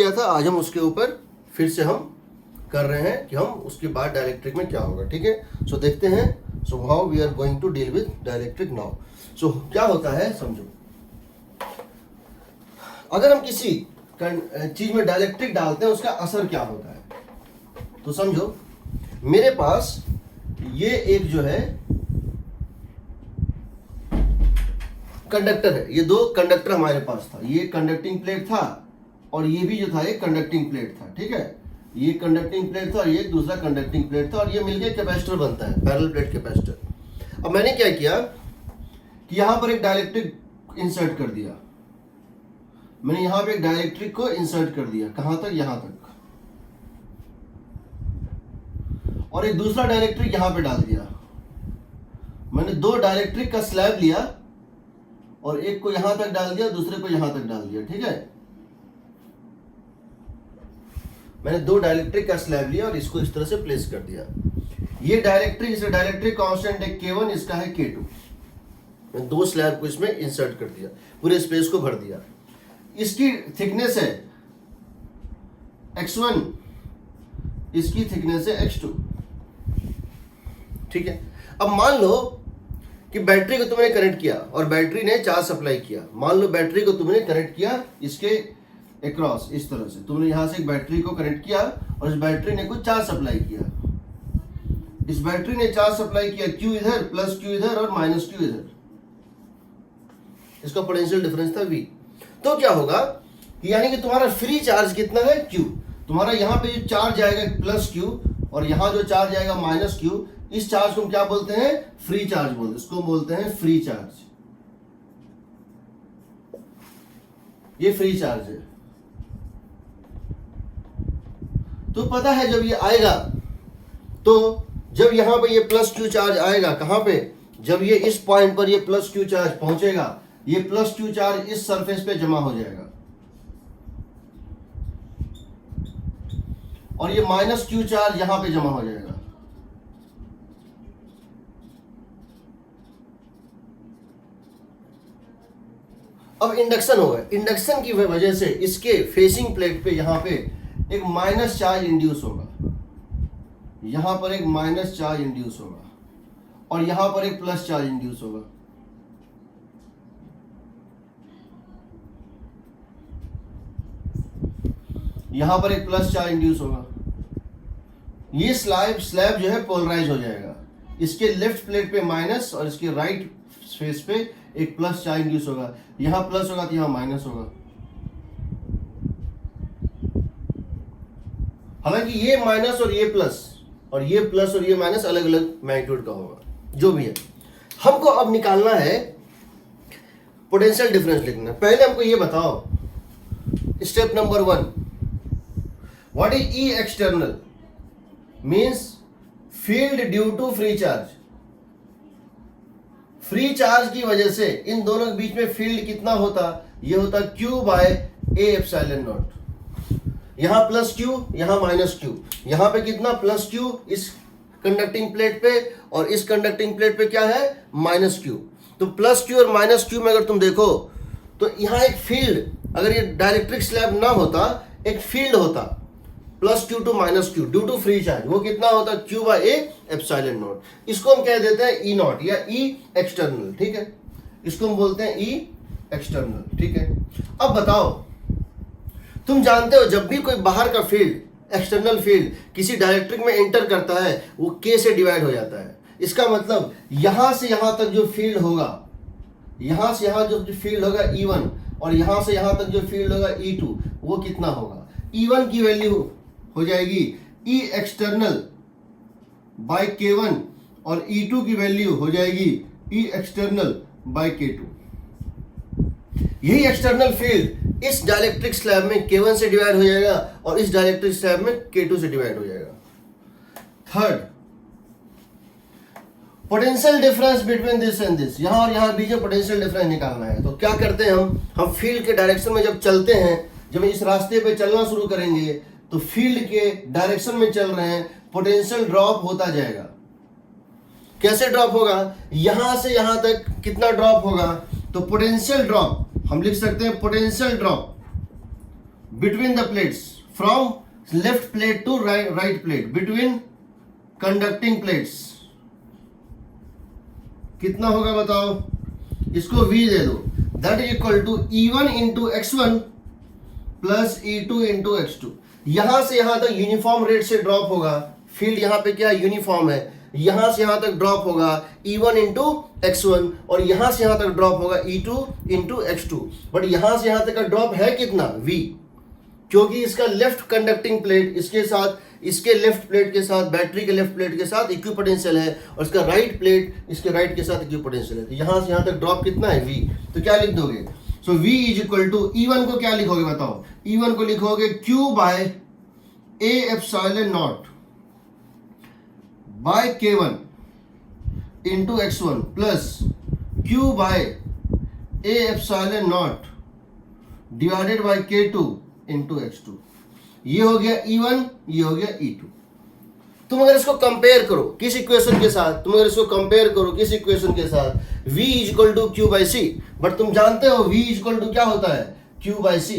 किया था, आज हम उसके ऊपर फिर से हम कर रहे हैं कि हम उसके बाद डाइलेक्ट्रिक में क्या होगा। ठीक है, सो देखते हैं। So how we are going to deal with dielectric now. So क्या होता है समझो, अगर हम किसी चीज में डाइलेक्ट्रिक डालते हैं उसका असर क्या होता है। तो समझो मेरे पास ये एक जो है कंडक्टर है, ये दो कंडक्टर हमारे पास था, ये कंडक्टिंग प्लेट था और ये भी जो था एक कंडक्टिंग प्लेट था। ठीक है, ये कंडक्टिंग प्लेट था और ये दूसरा कंडक्टिंग प्लेट था और ये मिलके कैपेसिटर बनता है, पैरेलल प्लेट कैपेसिटर। अब मैंने क्या किया कि यहां पर एक डाइलेक्ट्रिक इंसर्ट कर दिया, मैंने यहां पे एक डाइलेक्ट्रिक को इंसर्ट कर दिया, कहां तक, यहां तक, और एक दूसरा डाइलेक्ट्रिक यहां पे डाल दिया। मैंने दो डाइलेक्ट्रिक का स्लैब लिया और एक को यहां तक डाल दिया, दूसरे को यहां तक डाल दिया। ठीक है, मैंने दो डाइलेक्ट्रिक का स्लैब लिया और इसको इस तरह से प्लेस कर दिया। ये डाइलेक्ट्रिक, इसे डाइलेक्ट्रिक कांस्टेंट है K1, इसका है K2। मैं दो स्लैब को इसमें इंसर्ट कर दिया, पूरे स्पेस को भर दिया। इसकी थिकनेस है X1, इसकी थिकनेस है X2। ठीक है, अब मान लो कि बैटरी को तुमने कनेक्ट किया और बैटरी ने चार्ज सप्लाई किया। मान लो बैटरी को तुमने कनेक्ट किया इसके अक्रॉस, इस तरह से तुमने यहां से एक बैटरी को कनेक्ट किया और इस बैटरी ने कुछ चार्ज सप्लाई किया। इस बैटरी ने चार्ज सप्लाई किया, Q इधर, प्लस Q इधर और माइनस Q इधर। इसका पोटेंशियल डिफरेंस था V। तो क्या होगा कि यानी कि तुम्हारा फ्री चार्ज कितना है, Q। तुम्हारा यहां पे जो चार्ज आएगा प्लस Q और यहां जो चार्ज आएगा माइनस Q, इस चार्ज को हम क्या बोलते हैं, फ्री चार्ज बोलते हैं। इसको बोलते हैं फ्री चार्ज, ये फ्री चार्ज है। तो पता है जब ये आएगा, तो जब यहां पे ये प्लस Q चार्ज आएगा, कहां पे, जब ये इस पॉइंट पर ये प्लस Q चार्ज पहुंचेगा, ये प्लस Q चार्ज इस सरफेस पे जमा हो जाएगा और ये माइनस Q चार्ज यहां पे जमा हो जाएगा। अब इंडक्शन होगा, इंडक्शन की वजह से इसके फेसिंग प्लेट पे यहां पे एक माइनस चार्ज इंड्यूस होगा, यहां पर एक माइनस चार्ज इंड्यूस होगा और यहां पर एक प्लस चार्ज इंड्यूस होगा। यहां पर एक प्लस चार्ज इंड्यूस होगा। ये स्लैब जो है पोलराइज हो जाएगा, इसके लेफ्ट प्लेट पे माइनस और इसके राइट फेस पे एक प्लस चार्ज इंड्यूस होगा। यहां प्लस होगा तो यहां माइनस होगा। हालांकि ये माइनस और ये प्लस और ये प्लस और ये माइनस अलग अलग मैग्नीट्यूड का होगा, जो भी है। हमको अब निकालना है पोटेंशियल डिफरेंस लिखना। पहले हमको ये बताओ, step number 1, what is E external, means field due to free charge. Free charge की वजह से इन दोनों के बीच में फील्ड कितना होता, ये होता Q by A epsilon naught. यहां प्लस Q, यहां माइनस Q, यहां पे कितना प्लस Q इस कंडक्टिंग प्लेट पे और इस कंडक्टिंग प्लेट पे क्या है, माइनस Q। तो प्लस Q और माइनस Q में अगर तुम देखो तो यहां एक फील्ड, अगर ये डाइलेक्ट्रिक स्लैब ना होता, एक फील्ड होता plus Q to minus Q due to free charge. वो कितना होता, Q by A epsilon naught. इसको हम कह देते हैं E नॉट या E एक्सटर्नल। ठीक है, इसको हम बोलते हैं E एक्सटर्नल। ठीक है, अब बताओ, तुम जानते हो जब भी कोई बाहर का फील्ड, एक्सटर्नल फील्ड किसी डाइलेक्ट्रिक में एंटर करता है वो K से डिवाइड हो जाता है। इसका मतलब यहां से यहां तक जो फील्ड होगा, यहां से यहां जो फील्ड होगा E1 और यहां से यहां तक जो फील्ड होगा E2, वो कितना होगा, E1 की वैल्यू हो जाएगी E एक्सटर्नल बाय K1 और E2 की वैल्यू हो जाएगी E एक्सटर्नल बाय K2। यही एक्सटर्नल फील्ड इस डाइलेक्ट्रिक स्लैब में K1 से डिवाइड हो जाएगा और इस डाइलेक्ट्रिक स्लैब में K2 से डिवाइड हो जाएगा। Third, potential difference between this and this, यहां और यहां बीच में पोटेंशियल डिफरेंस निकालना है। तो क्या करते हैं हम फील्ड के डायरेक्शन में जब चलते हैं, जब इस रास्ते पे चलना शुरू करेंगे तो फील्ड के डायरेक्शन में चल रहे हैं, पोटेंशियल ड्रॉप होता जाएगा। कैसे ड्रॉप होगा, यहां से यहां तक कितना ड्रॉप होगा, तो पोटेंशियल ड्रॉप हम लिख सकते हैं, potential drop between the plates, from left plate to right plate, between conducting plates कितना होगा बताओ? इसको v दे दो, that is equal to E1 into x1 plus E2 into x2। यहां से यहां तक यूनिफॉर्म रेट से ड्रॉप होगा, फील्ड यहां पे क्या यूनिफॉर्म है, यहां से यहां तक ड्रॉप होगा E1 इंटू x1 और यहां से यहां तक ड्रॉप होगा E2 इंटू x2। बट यहां से यहां तक का ड्रॉप है कितना? v, क्योंकि इसका लेफ्ट कंडक्टिंग प्लेट इसके साथ, इसके लेफ्ट प्लेट के साथ, बैटरी के लेफ्ट प्लेट के साथ इक्विपोटेंशियल है और इसका राइट प्लेट इसके राइट के साथ इक्विपोटेंशियल है। तो यहां से यहां तक ड्रॉप कितना है? v। तो क्या लिख दोगे? So v is equal to E1 को क्या लिखोगे बताओ? E1 को लिखोगे Q by A epsilon naught by K1 into x1 plus Q by A epsilon naught divided by K2 into x2। ये हो गया E1, ये हो गया E2। तुम अगर इसको कंपेयर करो किस इक्वेशन के साथ, तुम अगर इसको कंपेयर करो किस इक्वेशन के साथ, V is equal to Q by C। But तुम जानते हो V इज इक्वल टू क्या होता है? Q by C।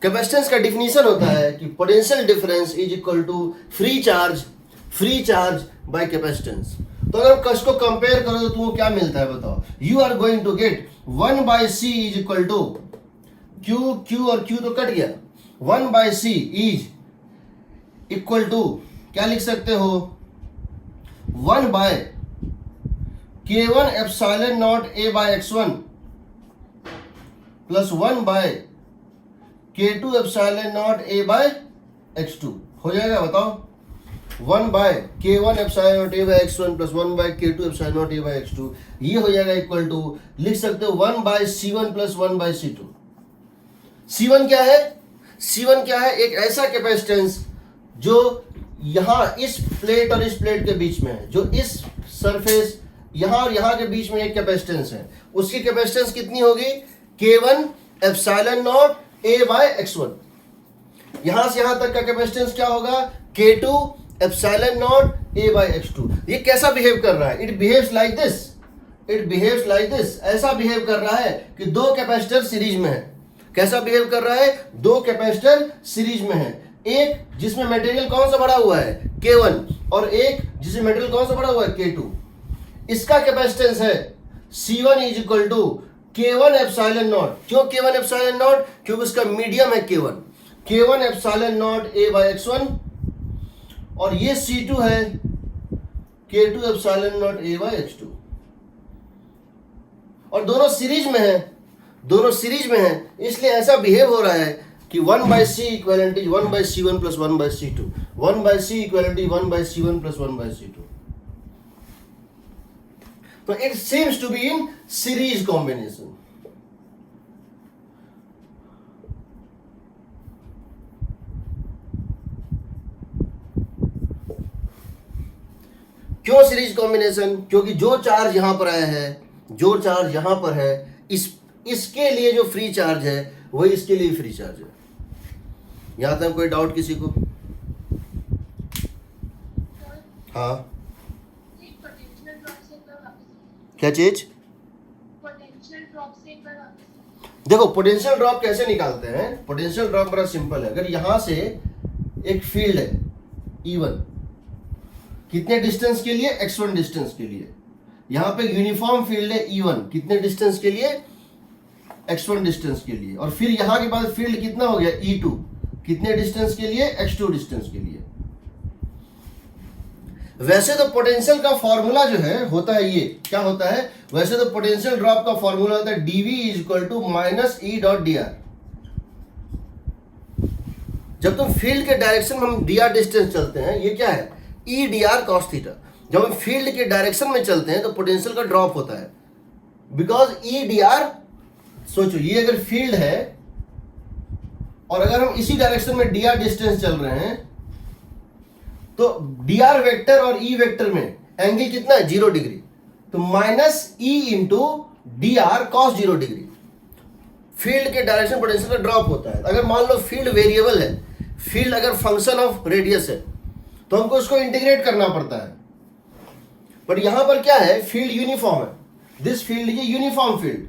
कैपेसिटेंस का डिफिनीशन होता है कि potential difference is equal to free charge by capacitance. तो अगर इसको कंपेयर करो तो तुमको क्या मिलता है बताओ? You are going to get 1 by C is equal to Q और Q तो कट गया, 1 by C is equal to क्या लिख सकते हो? 1 by K1 epsilon naught A by x1 plus 1 by K2 epsilon naught A by x2। हो जाएगा बताओ? 1 by K1 epsilon naught A by x1 plus 1 by K2 epsilon naught A by x2, ये हो जाएगा इक्वल टू, लिख सकते हो 1 bye C1 plus 1 bye C2। C1 क्या है? C1 क्या है? एक ऐसा कैपेसिटेंस जो यहां इस प्लेट और इस प्लेट के बीच में है, जो इस सरफेस यहां और यहां के बीच में एक कैपेसिटेंस है, उसकी कैपेसिटेंस कितनी होगी? K1 epsilon naught A by x1। यहां से यहां तक का कैपेसिटेंस क्या होगा? K2 epsilon naught A by x2। ये कैसा बिहेव कर रहा है? It behaves like this, it behaves like this. ऐसा बिहेव कर रहा है कि दो कैपेसिटर सीरीज में है। कैसा बिहेव कर रहा है? दो कैपेसिटर सीरीज में है, एक जिसमें मटेरियल कौन सा बड़ा हुआ है? K1, और एक जिसमें मटेरियल कौन सा बड़ा हुआ है? K2। इसका कैपेसिटेंस है C1 is equal to K1 epsilon naught. क्यों K1 एप्सिलॉन नॉट? क्योंकि उसका मीडियम है K1 epsilon naught A by x1 और ये C2 है K2 epsilon naught A by x2। और दोनों सीरीज में है, दोनों सीरीज में है, इसलिए ऐसा बिहेव हो रहा है कि 1 by C equivalent is 1 by C1 plus 1 by C2, 1 by C equivalent is 1 by C1 plus 1 by C2। तो it seems to be in series combination. क्यों सीरीज कॉम्बिनेशन? क्योंकि जो चार्ज यहां पर आया है, जो चार्ज यहां पर है, इसके लिए जो फ्री चार्ज है वही इसके लिए फ्री चार्ज है। यहां तक कोई डाउट किसी को? हाँ, क्या चीज? देखो पोटेंशियल ड्रॉप कैसे निकालते हैं? पोटेंशियल ड्रॉप बड़ा सिंपल है। अगर यहां से एक फील्ड है E1 कितने डिस्टेंस के लिए? x1 डिस्टेंस के लिए। यहां पे यूनिफॉर्म फील्ड है E1 कितने डिस्टेंस के लिए? x1 डिस्टेंस के लिए। और फिर यहां के बाद फील्ड कितना हो गया? E2 कितने डिस्टेंस के लिए? x2 डिस्टेंस के लिए। वैसे तो पोटेंशियल का फॉर्मूला जो है होता है ये, क्या होता है? वैसे तो पोटेंशियल ड्रॉप का फॉर्मूला होता है dv is equal to minus E dot dr। जब तुम फील्ड के डायरेक्शन में हम dr डिस्टेंस चलते हैं, ये क्या है? E dr cos theta. जब हम फील्ड के डायरेक्शन में चलते हैं तो पोटेंशियल का ड्रॉप होता है, बिकॉज E dr, सोचो ये अगर फील्ड है और अगर हम इसी डायरेक्शन में dr डिस्टेंस चल रहे हैं तो dr वेक्टर और E वेक्टर में एंगल कितना है? 0 डिग्री। तो minus E into dr cos 0 degree. Field के डायरेक्शन पोटेंशियल का ड्रॉप होता है। अगर मान लो फील्ड वेरिएबल है, फील्ड अगर फंक्शन ऑफ रेडियस है तो हमको उसको इंटीग्रेट करना पड़ता है। बट यहां पर क्या है? फील्ड यूनिफॉर्म है। This field is uniform field.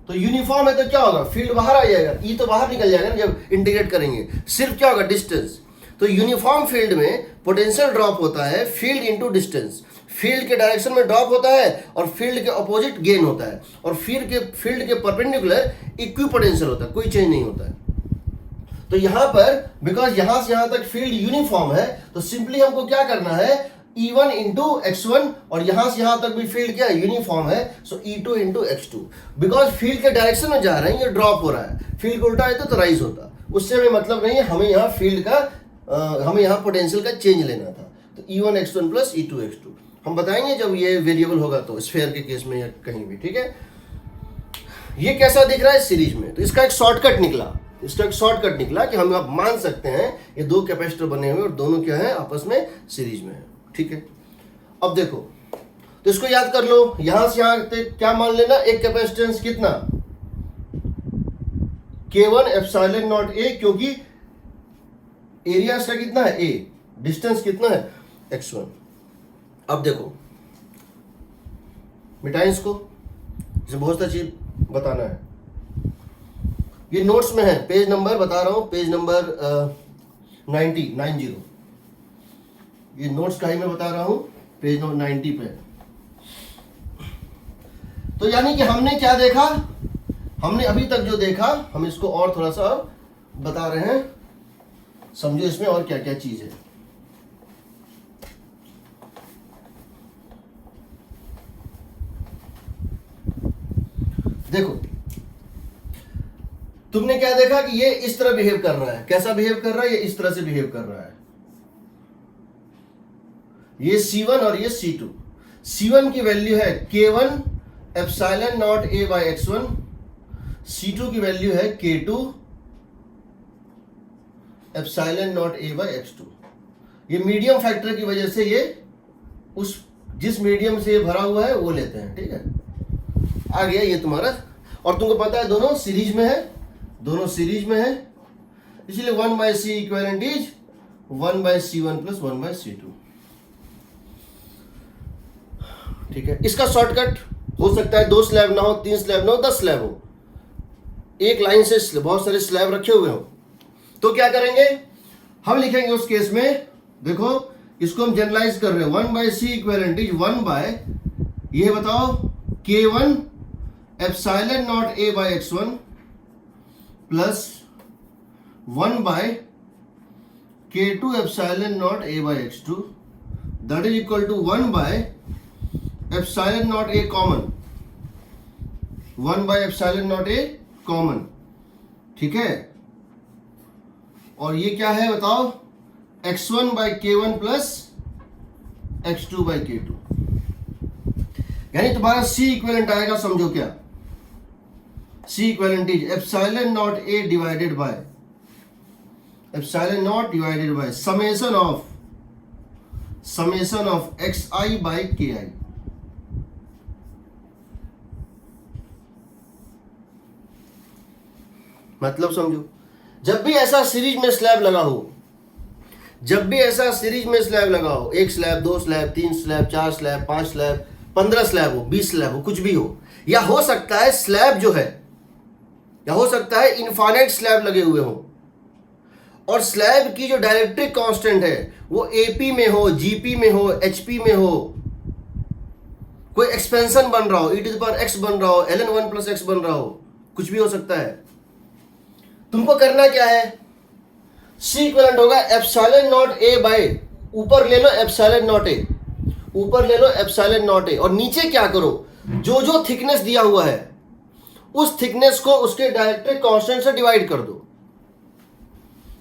तो यूनिफॉर्म है तो क्या होगा, फील्ड बाहर आ जाएगा, ई तो बाहर निकल जाएगा ना जब इंटीग्रेट करेंगे। सिर्फ क्या होगा, डिस्टेंस। तो यूनिफॉर्म फील्ड में पोटेंशियल ड्रॉप होता है फील्ड इनटू डिस्टेंस, फील्ड के डायरेक्शन में ड्रॉप होता है और फील्ड के अपोजिट गेन होता है, और फील्ड के परपेंडिकुलर इक्विपोटेंशियल होता है, कोई चेंज नहीं होता है। तो यहां पर बिकॉज यहां से यहां तक फील्ड यूनिफॉर्म है, तो सिंपली हमको क्या करना है, E1 इंटू x1, और यहां से यहां तक भी फील्ड क्या है, यूनिफॉर्म है, सो E2 into x2। Because field के डायरेक्शन में जा रहे हैं, ये ड्रॉप हो रहा है, फील्ड को उल्टा है तो राइज होता, उससे हमें मतलब नहीं है, हमें यहाँ फील्ड का हमें यहाँ पोटेंशियल का चेंज लेना था। तो E1 x1 plus E2 x2 हम बताएंगे जब ये वेरिएबल होगा, तो स्फीयर के केस में या कहीं भी, ठीक है। ये कैसा दिख रहा है सीरीज में, तो इसका एक शॉर्टकट निकला, कि हम आप मान सकते हैं ये दो कैपेसिटर बने हुए और दोनों क्या है, आपस में सीरीज में है, ठीक है। अब देखो, तो इसको याद कर लो, यहां से यहां तक क्या मान लेना, एक कैपेसिटेंस कितना, K1 एप्सिलॉन नॉट A, क्योंकि एरिया इसका कितना है A, डिस्टेंस कितना है x1। अब देखो मिटाएं इसको, इसमें बहुत सा चीज बताना है, ये नोट्स में है, पेज नंबर बता रहा हूं, पेज नंबर 90, ये नोट्स का ही मैं बता रहा हूं, पेज नंबर 90 पे। तो यानी कि हमने क्या देखा, हमने अभी तक जो देखा, हम इसको और थोड़ा सा बता रहे हैं, समझो इसमें और क्या क्या चीज है। देखो, तुमने क्या देखा कि ये इस तरह बिहेव कर रहा है, कैसा बिहेव कर रहा है, ये इस तरह से बिहेव कर रहा है, ये C1 और ये C2। C1 की वैल्यू है K1 epsilon naught A by x1, C2 की वैल्यू है K2 epsilon naught A by x2। ये मीडियम फैक्टर की वजह से ये उस जिस मीडियम से ये भरा हुआ है वो लेते हैं, ठीक है। आ गया ये तुम्हारा, और तुमको पता है दोनों सीरीज में है, इसलिए 1/c equivalent is 1/c1 plus 1/c2, ठीक है। इसका शॉर्टकट हो सकता है 2 स्लैब ना हो, 3 स्लैब ना हो, 10 स्लैब हो, एक लाइन से बहुत सारे स्लैब रखे हुए हो, तो क्या करेंगे, हम लिखेंगे उस केस में, देखो इसको हम जनरलाइज कर रहे हैं, 1/c इक्विवेलेंट इज 1 ये बताओ K1 epsilon naught A by x1 plus 1 K2 epsilon naught A by x2, that is equal to 1 epsilon naught A common, 1 epsilon naught A common, ठीक है। और ये क्या है बताओ, x1 by K1 plus x2 bye K2, यानी तुम्हारा C equivalent आएगा, समझो क्या, C equivalent is epsilon naught A divided by summation of xi by ki। मतलब समझो, जब भी ऐसा सीरीज में स्लैब लगा हो, 1 slab, 2 slab, 3 slab, 4 slab, 5 slab, 15 slab हो, 20 स्लैब हो, कुछ भी हो, या हो सकता है स्लैब जो है, या हो सकता है इनफाइनाइट स्लैब लगे हुए हो, और स्लैब की जो डायरेक्ट्रिक कांस्टेंट है वो AP में हो, GP में हो, HP में हो, कोई एक्सपेंशन बन रहा हो, e⁻x बन रहा हो, ln 1 प्लस x बन रहा हो, कुछ भी हो सकता है। तुमको करना क्या है, C इक्विवेलेंट होगा एप्सिलॉन नॉट A बाय, ऊपर ले लो एप्सिलॉन नॉट A, और नीचे क्या करो, जो थिकनेस दिया हुआ है उस थिकनेस को उसके डायरेक्ट्रिक कांस्टेंट से डिवाइड कर दो।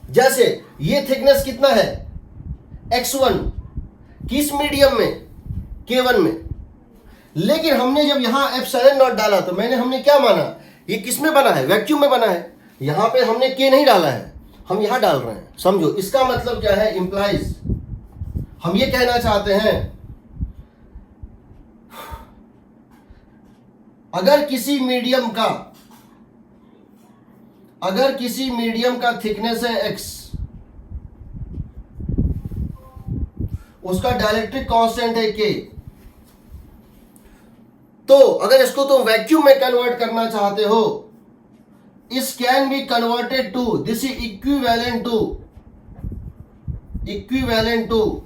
जैसे ये थिकनेस कितना है x1, किस मीडियम में, K1 में, लेकिन हमने जब यहां एप्सिलॉन नॉट डाला तो हमने क्या माना, ये किस में बना है, वैक्यूम में बना है, यहां पे हमने K नहीं डाला है, हम यहां डाल रहे हैं, समझो इसका मतलब क्या है, इंप्लाइज हम ये कहना चाहते हैं, अगर किसी मीडियम का थिकनेस है x, उसका डायलेक्ट्रिक कांस्टेंट है K, तो अगर इसको तुम वैक्यूम में कन्वर्ट करना चाहते हो, इस can be converted to, this is equivalent to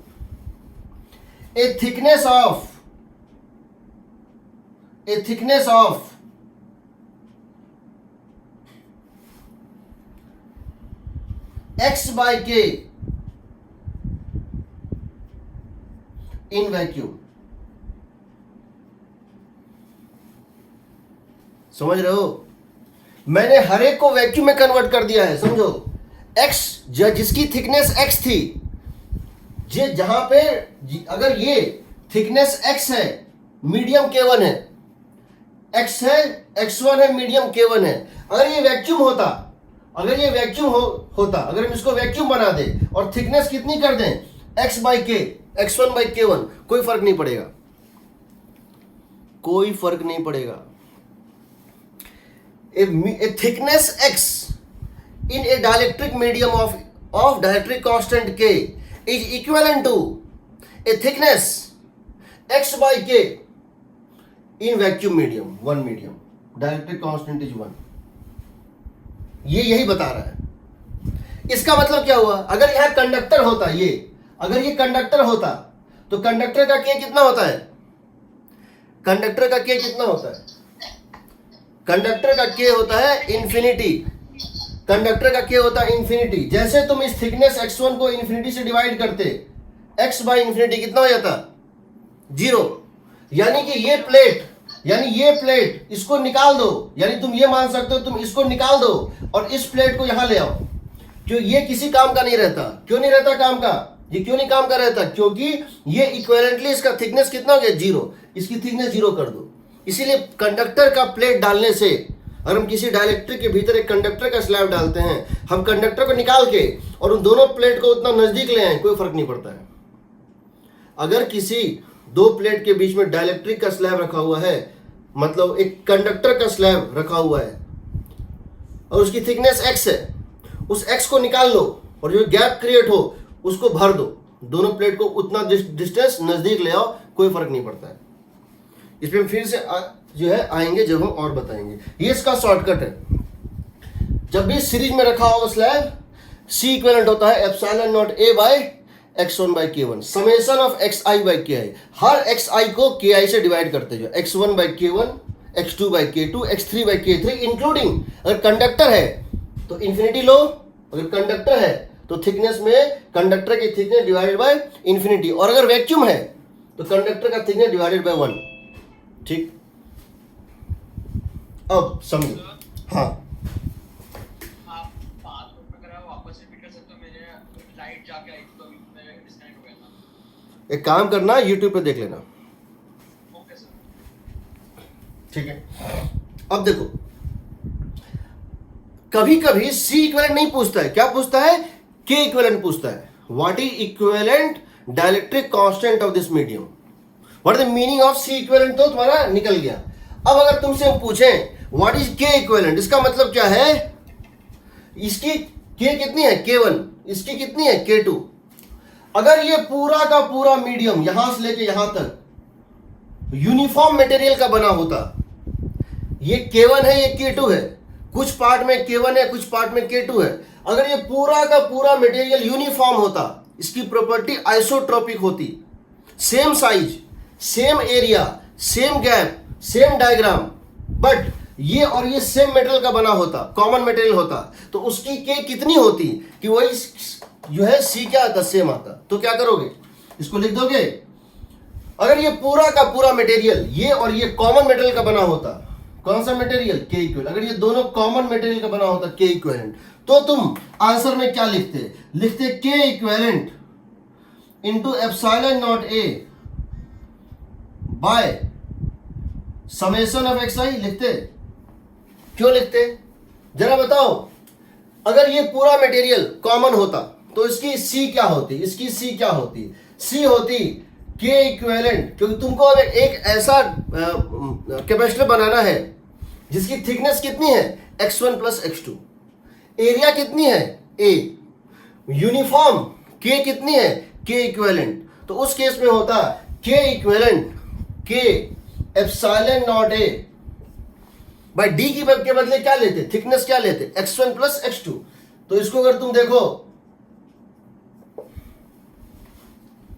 a thickness of x by k in vacuum। समझ रहे हो? मैंने हर एक को वैक्यूम में कन्वर्ट कर दिया है, समझो। x जिसकी थिकनेस x थी, जहां पे अगर ये थिकनेस x है, मीडियम k1 है, x है, x1 है, मीडियम k1 है। अगर ये वैक्यूम होता, अगर हम इसको वैक्यूम बना दे और थिकनेस कितनी कर दें, x बाई के, x1 बाई k1, कोई फर्क नहीं पड़ेगा। A thickness x in a dielectric medium of dielectric constant k is equivalent to a thickness x by k in vacuum medium, one medium, dielectric constant is 1। ये यही बता रहा है। इसका मतलब क्या हुआ, अगर यहां कंडक्टर होता, अगर ये कंडक्टर होता, तो कंडक्टर का k कितना होता है? कंडक्टर का k कितना होता है? कंडक्टर का k होता है इंफिनिटी। कंडक्टर का k होता है इंफिनिटी। जैसे तुम इस थिकनेस x1 को इंफिनिटी से डिवाइड करते, x बाई इंफिनिटी कितना हो जाता? 0। यानी कि ये प्लेट इसको निकाल दो, यानी तुम ये मान सकते हो, तुम इसको निकाल दो और इस प्लेट को यहां ले आओ। क्यों? ये किसी काम का नहीं रहता। क्यों नहीं रहता काम का? ये क्यों नहीं काम का रहता? क्योंकि ये इक्विवेलेंटली इसका थिकनेस कितना हो गया? 0। इसकी थिकनेस 0 कर दो। इसीलिए कंडक्टर का प्लेट डालने से, अगर हम किसी डाइलेक्ट्रिक के भीतर एक कंडक्टर का स्लैब डालते हैं, हम कंडक्टर को निकाल के और उन दोनों प्लेट को उतना नजदीक ले आए, कोई फर्क नहीं पड़ता है। अगर किसी दो प्लेट के बीच में डाइलेक्ट्रिक का स्लैब रखा हुआ है, मतलब एक कंडक्टर का स्लैब रखा हुआ है और उसकी थिकनेस x है, उस x को निकाल लो और जो गैप क्रिएट हो उसको भर दो, दोनों प्लेट को उतना डिस्टेंस नजदीक ले आओ, कोई फर्क नहीं पड़ता है। इस पे हम फिर से आएंगे जब हम और बताएंगे। ये इसका शॉर्टकट है। जब भी सीरीज में रखा होगा स्लैब, C इक्विवेलेंट होता है epsilon naught A by x1 by k1, summation of xi by ki। हर xi को ki से डिवाइड करते जो, x1 by k1, x2 by k2, x3 by k3, including अगर कंडक्टर है तो इंफिनिटी लो, अगर कंडक्टर है तो थिकनेस में कंडक्टर की थिकनेस डिवाइडेड बाय इंफिनिटी, और अगर वैक्यूम है तो कंडक्टर का थिकनेस डिवाइडेड बाय 1। ठीक, अब समझो। हाँ, एक काम करना, यूट्यूब पे देख लेना। ठीक है, अब देखो, कभी कभी C इक्विवेलेंट नहीं पूछता है, क्या पूछता है? K इक्विवेलेंट पूछता है। What is equivalent dielectric constant of this medium, what is the meaning of C equivalent, तो तुम्हारा निकल गया। अब अगर तुमसे हम पूछें व्हाट इज K इक्विवेलेंट, इसका मतलब क्या है? इसकी K कितनी है? K1। इसकी कितनी है? K2। अगर ये पूरा का पूरा मीडियम यहां से लेके यहां तक यूनिफॉर्म मटेरियल का बना होता, ये K1 है, ये K2 है, कुछ पार्ट में K1 है, कुछ पार्ट में K2 है। अगर ये पूरा का पूरा मटेरियल यूनिफॉर्म होता, इसकी प्रॉपर्टी आइसोट्रोपिक होती, same size, same area, same gap, same diagram, but ये और ये सेम मेटेरियल का बना होता, कॉमन मटेरियल होता, तो उसकी K कितनी होती कि वही जो है C क्या आता? सेम आता। तो क्या करोगे? इसको लिख दोगे। अगर ये पूरा का पूरा मटेरियल ये और ये कॉमन मटेरियल का बना होता, कौन सा मटेरियल? K equivalent. अगर ये दोनों कॉमन मटेरियल का बना होता K इक्विवेलेंट, तो तुम आंसर में क्या लिखते? K equivalent into epsilon naught A bye summation of xi लिखते। क्यों लिखते? जरा बताओ। अगर ये पूरा मटेरियल कॉमन होता तो इसकी C क्या होती? इसकी C क्या होती? C होती K इक्विवेलेंट, क्योंकि तुमको अब एक ऐसा कैपेसिटर बनाना है जिसकी थिकनेस कितनी है? x1 plus x2। एरिया कितनी है? A। यूनिफॉर्म K कितनी है? K equivalent. तो उस केस में होता K equivalent, K epsilon naught ए भाई डी की के बदले क्या लेते, थिकनेस क्या लेते, x1 प्लस x2। तो इसको अगर तुम देखो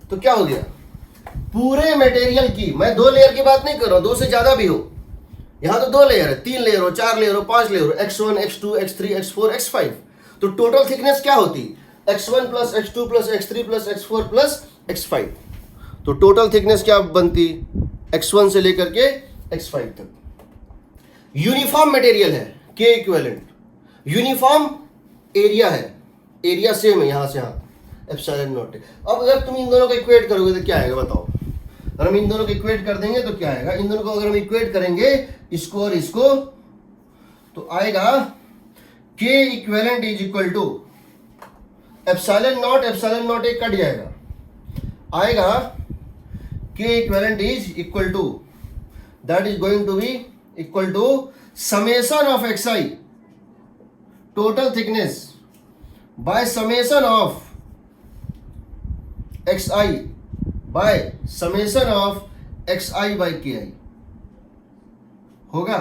तो क्या हो गया, पूरे मटेरियल की, मैं 2 लेयर की बात नहीं कर रहा हूं, 2 से ज्यादा भी हो, यहां तो 2 लेयर है, 3 लेयर हो, 4 लेयर हो, 5 लेयर हो, x1 x2 x3 x4 x5, तो टोटल थिकनेस क्या होती, x1 plus x2 plus x3 plus x4 plus x5। तो टोटल थिकनेस क्या बनती, x1 से लेकर के x5 तक। यूनिफॉर्म मटेरियल है K इक्विवेलेंट, यूनिफॉर्म एरिया है, एरिया सेम है यहां से यहां, एप्सिलॉन नॉट। अब अगर तुम इन दोनों को इक्वेट करोगे तो क्या आएगा बताओ, अगर हम इन दोनों को इक्वेट कर देंगे तो क्या आएगा, इन दोनों को अगर हम इक्वेट करेंगे इसको और इसको, तो आएगा K equivalent is equal to epsilon naught एक कट जाएगा, आएगा K equivalent is equal to, that is going to be equal to summation of xi total thickness by summation of xi by summation of xi by ki होगा।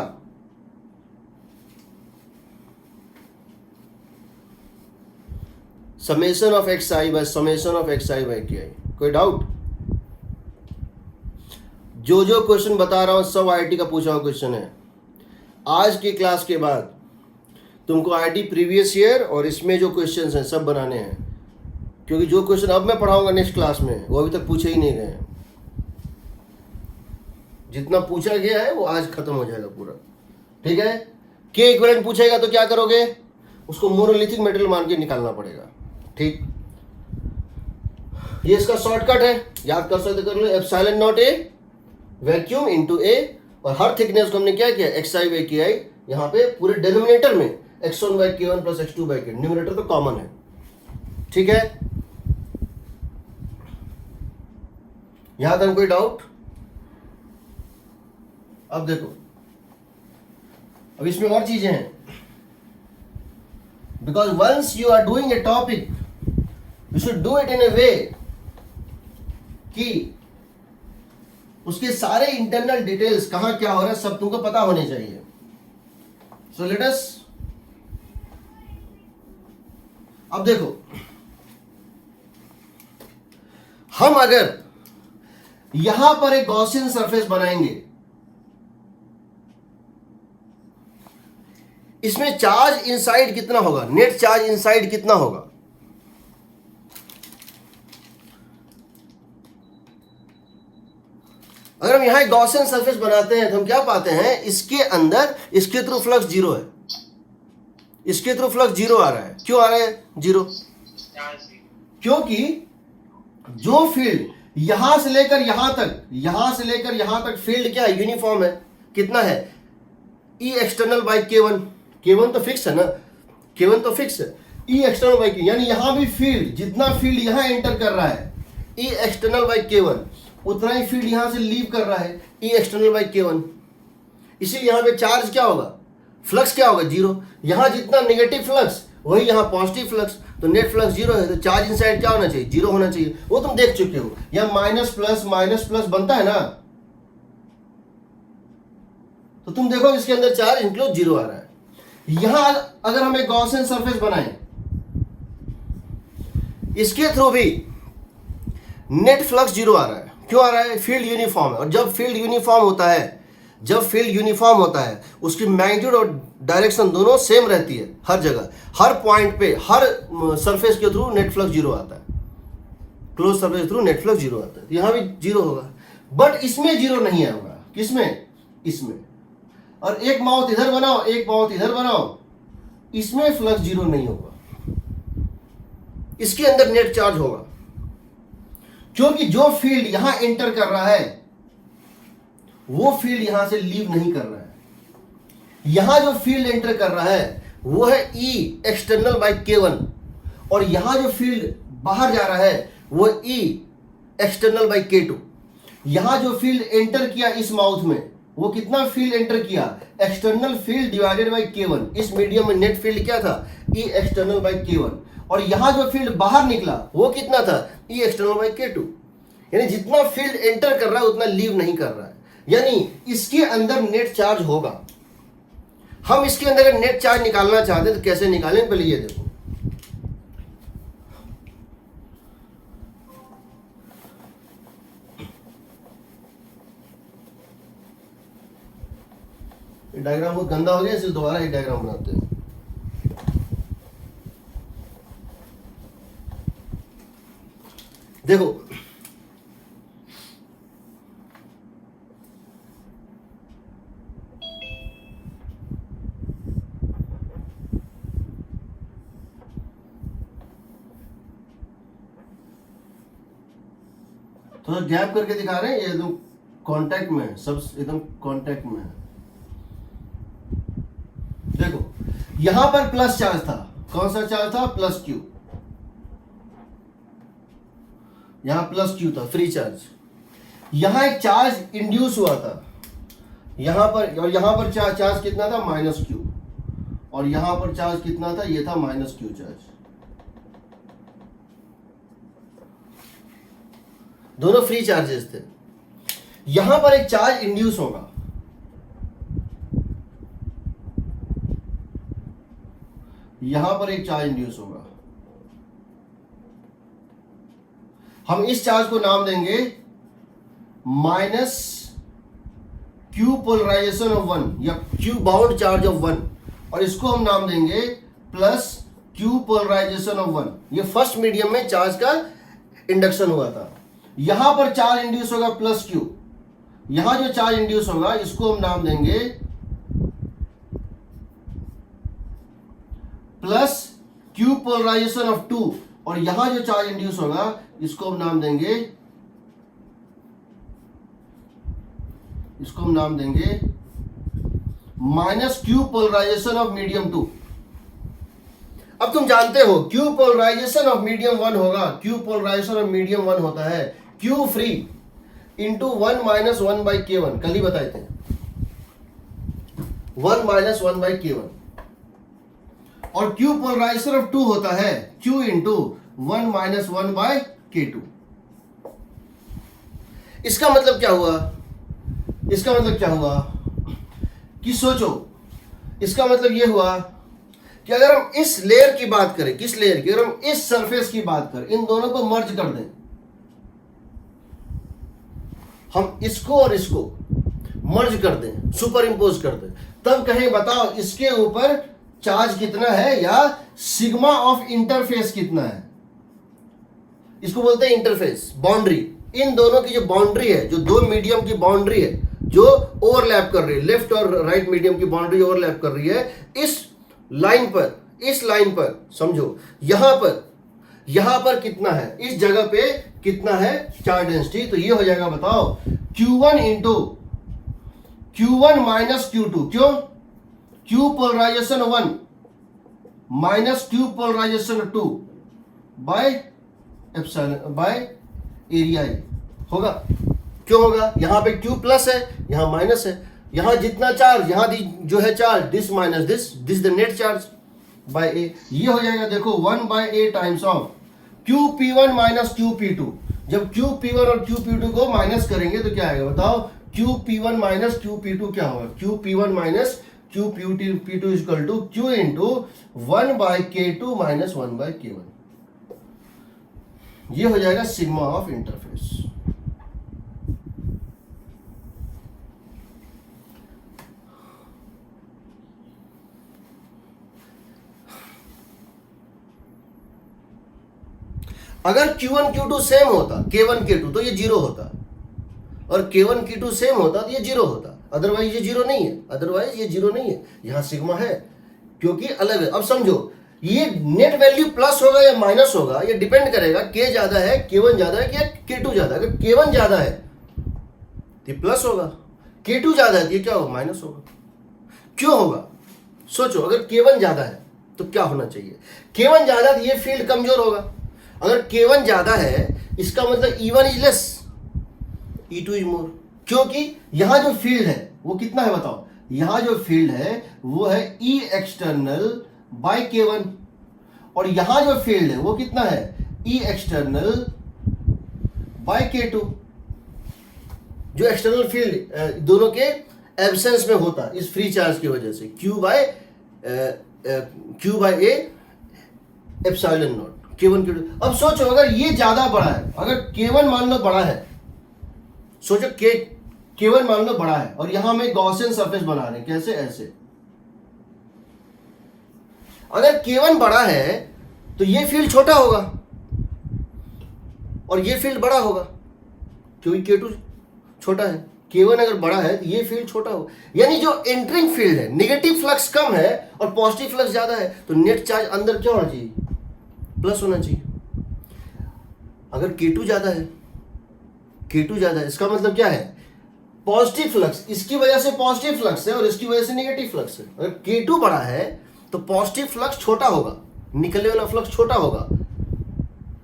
Summation of xi by summation of xi by ki, कोई doubt? जो question बता रहा हूं सब IT का पूछा हुआ क्वेश्चन है। आज की क्लास के बाद तुमको आईटी प्रीवियस ईयर और इसमें जो क्वेश्चंस हैं सब बनाने हैं, क्योंकि जो क्वेश्चन अब मैं पढ़ाऊंगा नेक्स्ट क्लास में वो अभी तक पूछे ही नहीं गए हैं। जितना पूछा गया है वो आज खत्म हो जाएगा पूरा, ठीक है। के इक्विवेलेंट पूछेगा तो क्या करोगे, उसको मोनोलिथिक मेटल मान के निकालना पड़ेगा, ठीक। ये इसका शॉर्टकट है, याद कर सकते कर लो, epsilon naught a vacuum into a, और हर थिकनेस को हमने क्या किया, xi बाय ki, यहाँ पे पूरे डिनोमिनेटर में x1 by k1 plus x2 by k, numerator तो कॉमन है, ठीक है। यहां तक कोई डाउट? अब देखो, अब इसमें और चीजें हैं, because once you are doing a topic you should do it in a way कि उसके सारे इंटरनल डिटेल्स कहां क्या हो रहा है सब तुमको पता होने चाहिए। सो लेट अस, अब देखो, हम अगर यहां पर एक गॉसियन सरफेस बनाएंगे, इसमें चार्ज इनसाइड कितना होगा, नेट चार्ज इनसाइड कितना होगा, अगर हम यहां एक गॉसियन सरफेस बनाते हैं तो हम क्या पाते हैं, इसके अंदर इसके थ्रू फ्लक्स जीरो है, इसके थ्रू फ्लक्स जीरो आ रहा है। क्यों आ रहा है जीरो? क्योंकि जो फील्ड यहां से लेकर यहां तक, यहां से लेकर यहां तक फील्ड क्या है, यूनिफॉर्म है। कितना है, ई एक्सटर्नल बाय k1, k1 तो फिक्स है ना, k1 तो फिक्स है, ई एक्सटर्नल बाय k, यानी यहां भी फील्ड, जितना फील्ड यहां एंटर कर रहा है ई एक्सटर्नल बाय k1, उतना ही फील्ड यहां से लीव कर रहा है ई एक्सटर्नल बाय k1। इसीलिए यहां पे चार्ज क्या होगा, फ्लक्स क्या होगा, जीरो। यहां जितना नेगेटिव फ्लक्स वही यहां पॉजिटिव फ्लक्स, तो नेट फ्लक्स जीरो है, तो चार्ज इनसाइड क्या होना चाहिए, जीरो होना चाहिए। वो तुम देख चुके हो, यहां माइनस प्लस बनता है ना, तो तुम देखो इसके अंदर चार्ज इंक्लूड जीरो आ रहा है। यहां अगर हम एक गॉसियन सरफेस बनाएं, इसके थ्रू भी नेट फ्लक्स जीरो आ रहा है। क्यों आ रहा है, फील्ड यूनिफॉर्म है, और जब फील्ड यूनिफॉर्म होता है, जब फील्ड यूनिफॉर्म होता है उसकी मैग्नीट्यूड और डायरेक्शन दोनों सेम रहती है, हर जगह, हर पॉइंट पे, हर सरफेस के थ्रू नेट फ्लक्स जीरो आता है, close surface through net flux zero आता है। यहां भी जीरो होगा, बट इसमें जीरो नहीं आएगा। किसमें, इसमें। और एक माउथ इधर बनाओ, एक माउथ इधर बनाओ, इसमें फ्लक्स जीरो नहीं होगा, इसके अंदर नेट चार्ज होगा, क्योंकि जो फील्ड यहां एंटर कर रहा है वो फील्ड यहां से लीव नहीं कर रहा है। यहां जो फील्ड एंटर कर रहा है वो है ई एक्सटर्नल बाय k1, और यहां जो फील्ड बाहर जा रहा है वो ई एक्सटर्नल बाय k2। यहां जो फील्ड एंटर किया इस माउथ में, वो कितना फील्ड एंटर किया, external field divided by k1। इस मीडियम में नेट फील्ड क्या था, ई एक्सटर्नल बाय k1, और यहां जो फील्ड बाहर निकला वो कितना था, ई एक्सटर्नल बाय k2। यानी जितना फील्ड एंटर कर रहा है उतना लीव नहीं कर रहा है। यानी इसके अंदर नेट चार्ज होगा। हम इसके अंदर अगर नेट चार्ज निकालना चाहते हैं तो कैसे निकालें, पहले ये देखो। डायग्राम बहुत गंदा हो गया, इसलिए दोबारा एक डायग्राम बनाते हैं। देखो थोड़ा गैप करके दिखा रहे हैं, ये एकदम कांटेक्ट में है, सब एकदम कांटेक्ट में है। देखो यहां पर प्लस चार्ज था, कौन सा चार्ज था, प्लस क्यू। यहां प्लस क्यू था, फ्री चार्ज। यहां एक चार्ज इंड्यूस हुआ था यहां पर, और यहां पर चार्ज कितना था, माइनस क्यू। और यहां पर चार्ज कितना था, ये था माइनस क्यू चार्ज। दोनों फ्री चार्जेस थे। यहां पर एक चार्ज इंड्यूस होगा, यहां पर एक चार्ज इंड्यूस होगा। हम इस चार्ज को नाम देंगे माइनस क्यू पोलराइजेशन ऑफ 1 या क्यू बाउंड चार्ज ऑफ 1, और इसको हम नाम देंगे प्लस क्यू पोलराइजेशन ऑफ 1। ये फर्स्ट मीडियम में चार्ज का इंडक्शन हुआ था। यहां पर चार्ज इंड्यूस होगा प्लस क्यू, यहां जो चार्ज इंड्यूस होगा इसको हम नाम देंगे प्लस क्यू पोलराइजेशन ऑफ 2, और यहां जो चार्ज इंड्यूस होगा इसको हम नाम देंगे minus Q polarization of medium 2। अब तुम जानते हो क्यू पोलराइजेशन ऑफ मीडियम 1 होगा, क्यू पोलराइजेशन ऑफ मीडियम 1 होता है Q free into 1 minus 1 by K1, कल ही बताए थे, 1 माइनस 1 बाई K1। और क्यू पोलराइजेशन ऑफ 2 होता है Q into 1 minus 1 by K2। इसका मतलब क्या हुआ, इसका मतलब क्या हुआ कि सोचो, इसका मतलब यह हुआ कि अगर हम इस लेयर की बात करें, किस लेयर की, अगर हम इस सरफेस की बात करें, इन दोनों को मर्ज कर दें, हम इसको और इसको मर्ज कर दें, सुपर इंपोज कर दें, तब कहें बताओ इसके ऊपर चार्ज कितना है या सिग्मा ऑफ इंटरफेस कितना है। इसको बोलते हैं इंटरफेस, बाउंड्री। इन दोनों की जो बाउंड्री है, जो दो मीडियम की बाउंड्री है जो ओवरलैप कर रही है, लेफ्ट और राइट मीडियम की बाउंड्री ओवरलैप कर रही है, इस लाइन पर समझो, यहां पर कितना है, इस जगह पे कितना है चार्ज डेंसिटी। तो ये हो जाएगा बताओ Q1 into Q1 minus Q2। क्यों, Q polarization 1 minus Q polarization 2 by epsilon by area होगा। क्यों होगा, यहां पे Q प्लस है, यहां माइनस है, यहां जितना चार्ज, यहां जो है charge, this minus this the net charge by a. ये हो जाएगा देखो 1 by a times of QP1 minus QP2। जब QP1 और QP2 को माइनस करेंगे तो क्या आएगा बताओ, QP1 माइनस QP2 क्या होगा, QP1 minus QP2 equal to Q into 1 by K2 minus 1 by K1। ये हो जाएगा सिग्मा ऑफ इंटरफेस। अगर Q1 Q2 सेम होता, K1 K2, तो ये 0 होता, और K1 K2 सेम होता तो ये 0 होता, अदरवाइज ये 0 नहीं है, यहां सिग्मा है क्योंकि अलग है। अब समझो ये नेट वैल्यू प्लस होगा या माइनस होगा, ये डिपेंड करेगा K ज्यादा है, K1 ज्यादा है या K2 ज्यादा है। अगर K1 ज्यादा है तो ये प्लस होगा, K2 ज्यादा है तो ये क्या होगा, माइनस होगा। क्यों होगा, सोचो, अगर K1 ज्यादा है तो क्या होना चाहिए, K1 ज्यादा तो ये फील्ड कमजोर होगा। अगर K1 ज्यादा है इसका मतलब E1 is less, E2 is more, क्योंकि यहां जो फील्ड है वो कितना है बताओ, यहां जो फील्ड है वो है E एक्सटर्नल बाय K1, और यहां जो फील्ड है वो कितना है, E एक्सटर्नल बाय K2। जो एक्सटर्नल फील्ड दोनों के एब्सेंस में होता इस फ्री चार्ज की वजह से, Q by A epsilon naught K1 Q2। अब सोचो अगर ये ज्यादा बड़ा है, अगर K1 मान लो बड़ा है, सोचो K1 मान लो बड़ा है और यहां में गॉसियन सरफेस बना रहे हैं, कैसे? ऐसे। अगर K1 बड़ा है तो ये फील्ड छोटा होगा और ये फील्ड बड़ा होगा, क्योंकि K2 छोटा है। K1 अगर बड़ा है तो ये फील्ड छोटा होगा, यानी जो एंटरिंग फील्ड है, नेगेटिव फ्लक्स कम है और पॉजिटिव फ्लक्स ज्यादा है, तो नेट चार्ज अंदर क्या होना चाहिए? प्लस होना चाहिए। अगर K2 ज्यादा है, इसका मतलब क्या है? पॉजिटिव फ्लक्स, इसकी वजह से पॉजिटिव फ्लक्स है और इसकी वजह से नेगेटिव फ्लक्स है। अगर K2 बड़ा है तो पॉजिटिव फ्लक्स छोटा होगा, निकलने वाला फ्लक्स छोटा होगा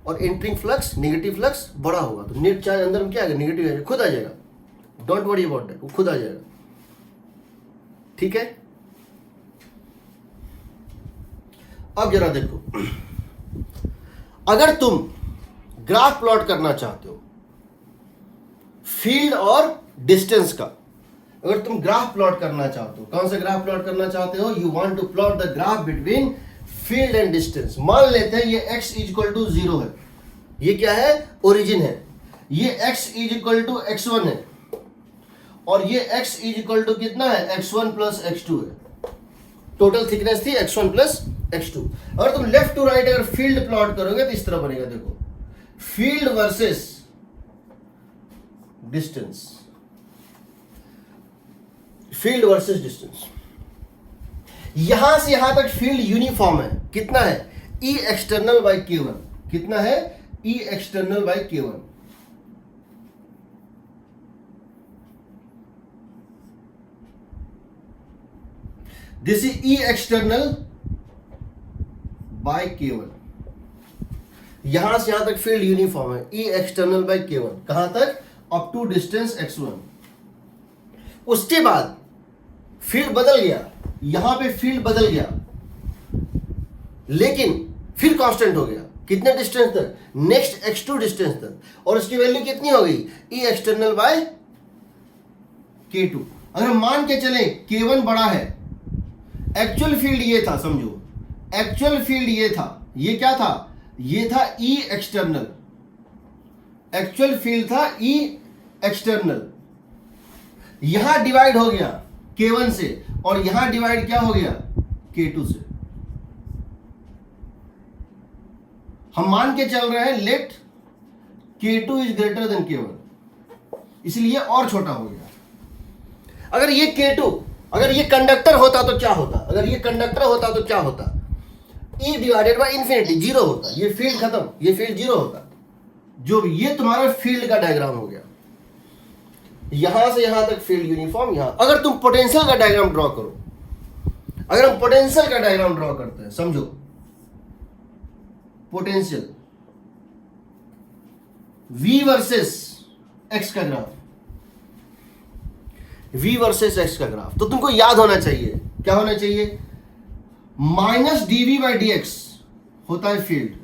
और एंटरिंग फ्लक्स, नेगेटिव फ्लक्स बड़ा होगा, तो नेट चार्ज अंदर में क्या आएगा? नेगेटिव आएगा, खुद आ जाएगा। डोंट वरी अबाउट दैट, वो खुद आ जाएगा। ठीक है, अब जरा देखो, अगर तुम ग्राफ प्लॉट करना चाहते हो फील्ड और डिस्टेंस का, अगर तुम ग्राफ प्लॉट करना चाहते हो, कौन सा ग्राफ प्लॉट करना चाहते हो? You want to plot the graph between field and distance. मान लेते हैं ये x इक्वल टू 0 है, ये क्या है? ओरिजिन है। ये x इक्वल टू x1 है और ये x इक्वल टू कितना है? x1 प्लस x2 है। टोटल थिकनेस थी x1 प्लस x2। अगर तुम लेफ्ट टू राइट अगर फील्ड प्लॉट करोगे तो इस तरह बनेगा, देखो, field versus distance, field versus distance. यहां से यहां तक फील्ड यूनिफॉर्म है, कितना है? E external by K1। कितना है? E external by K1। This is E external by K1। यहां से यहां तक फील्ड यूनिफॉर्म है, E एक्सटर्नल बाय K1। कहां तक? Up to distance x1। उसके बाद फील्ड बदल गया, यहां पे फील्ड बदल गया, लेकिन फिर कांस्टेंट हो गया, कितने डिस्टेंस तक? नेक्स्ट x2 डिस्टेंस तक, और उसकी वैल्यू कितनी हो गई? E external by K2। अगर मान के चले K1 बड़ा है, एक्चुअल फील्ड ये था, समझो, एक्चुअल फील्ड ये था, ये क्या था? ये था E एक्सटर्नल, एक्चुअल फील्ड था E एक्सटर्नल। यहां डिवाइड हो गया K1 से और यहां डिवाइड क्या हो गया? K2 से। हम मान के चल रहे हैं late K2 is greater than K1, इसलिए और छोटा हो गया। अगर ये K2, अगर ये कंडक्टर होता तो क्या होता? अगर ये कंडक्टर होता तो क्या होता? E डिवाइडेड बाय इंफिनिटी, 0 होता, ये फील्ड खत्म, ये फील्ड 0 होता। जो भी, ये तुम्हारा फील्ड का डायग्राम हो गया, यहां से यहां तक फील्ड यूनिफॉर्म। यहां अगर तुम पोटेंशियल का डायग्राम ड्रॉ करो, अगर हम पोटेंशियल का डायग्राम ड्रॉ करते हैं, समझो, पोटेंशियल V वर्सेस x का ग्राफ, V वर्सेस x का ग्राफ, तो तुमको याद होना चाहिए, क्या होना चाहिए? माइनस dV बाई dx होता है फील्ड,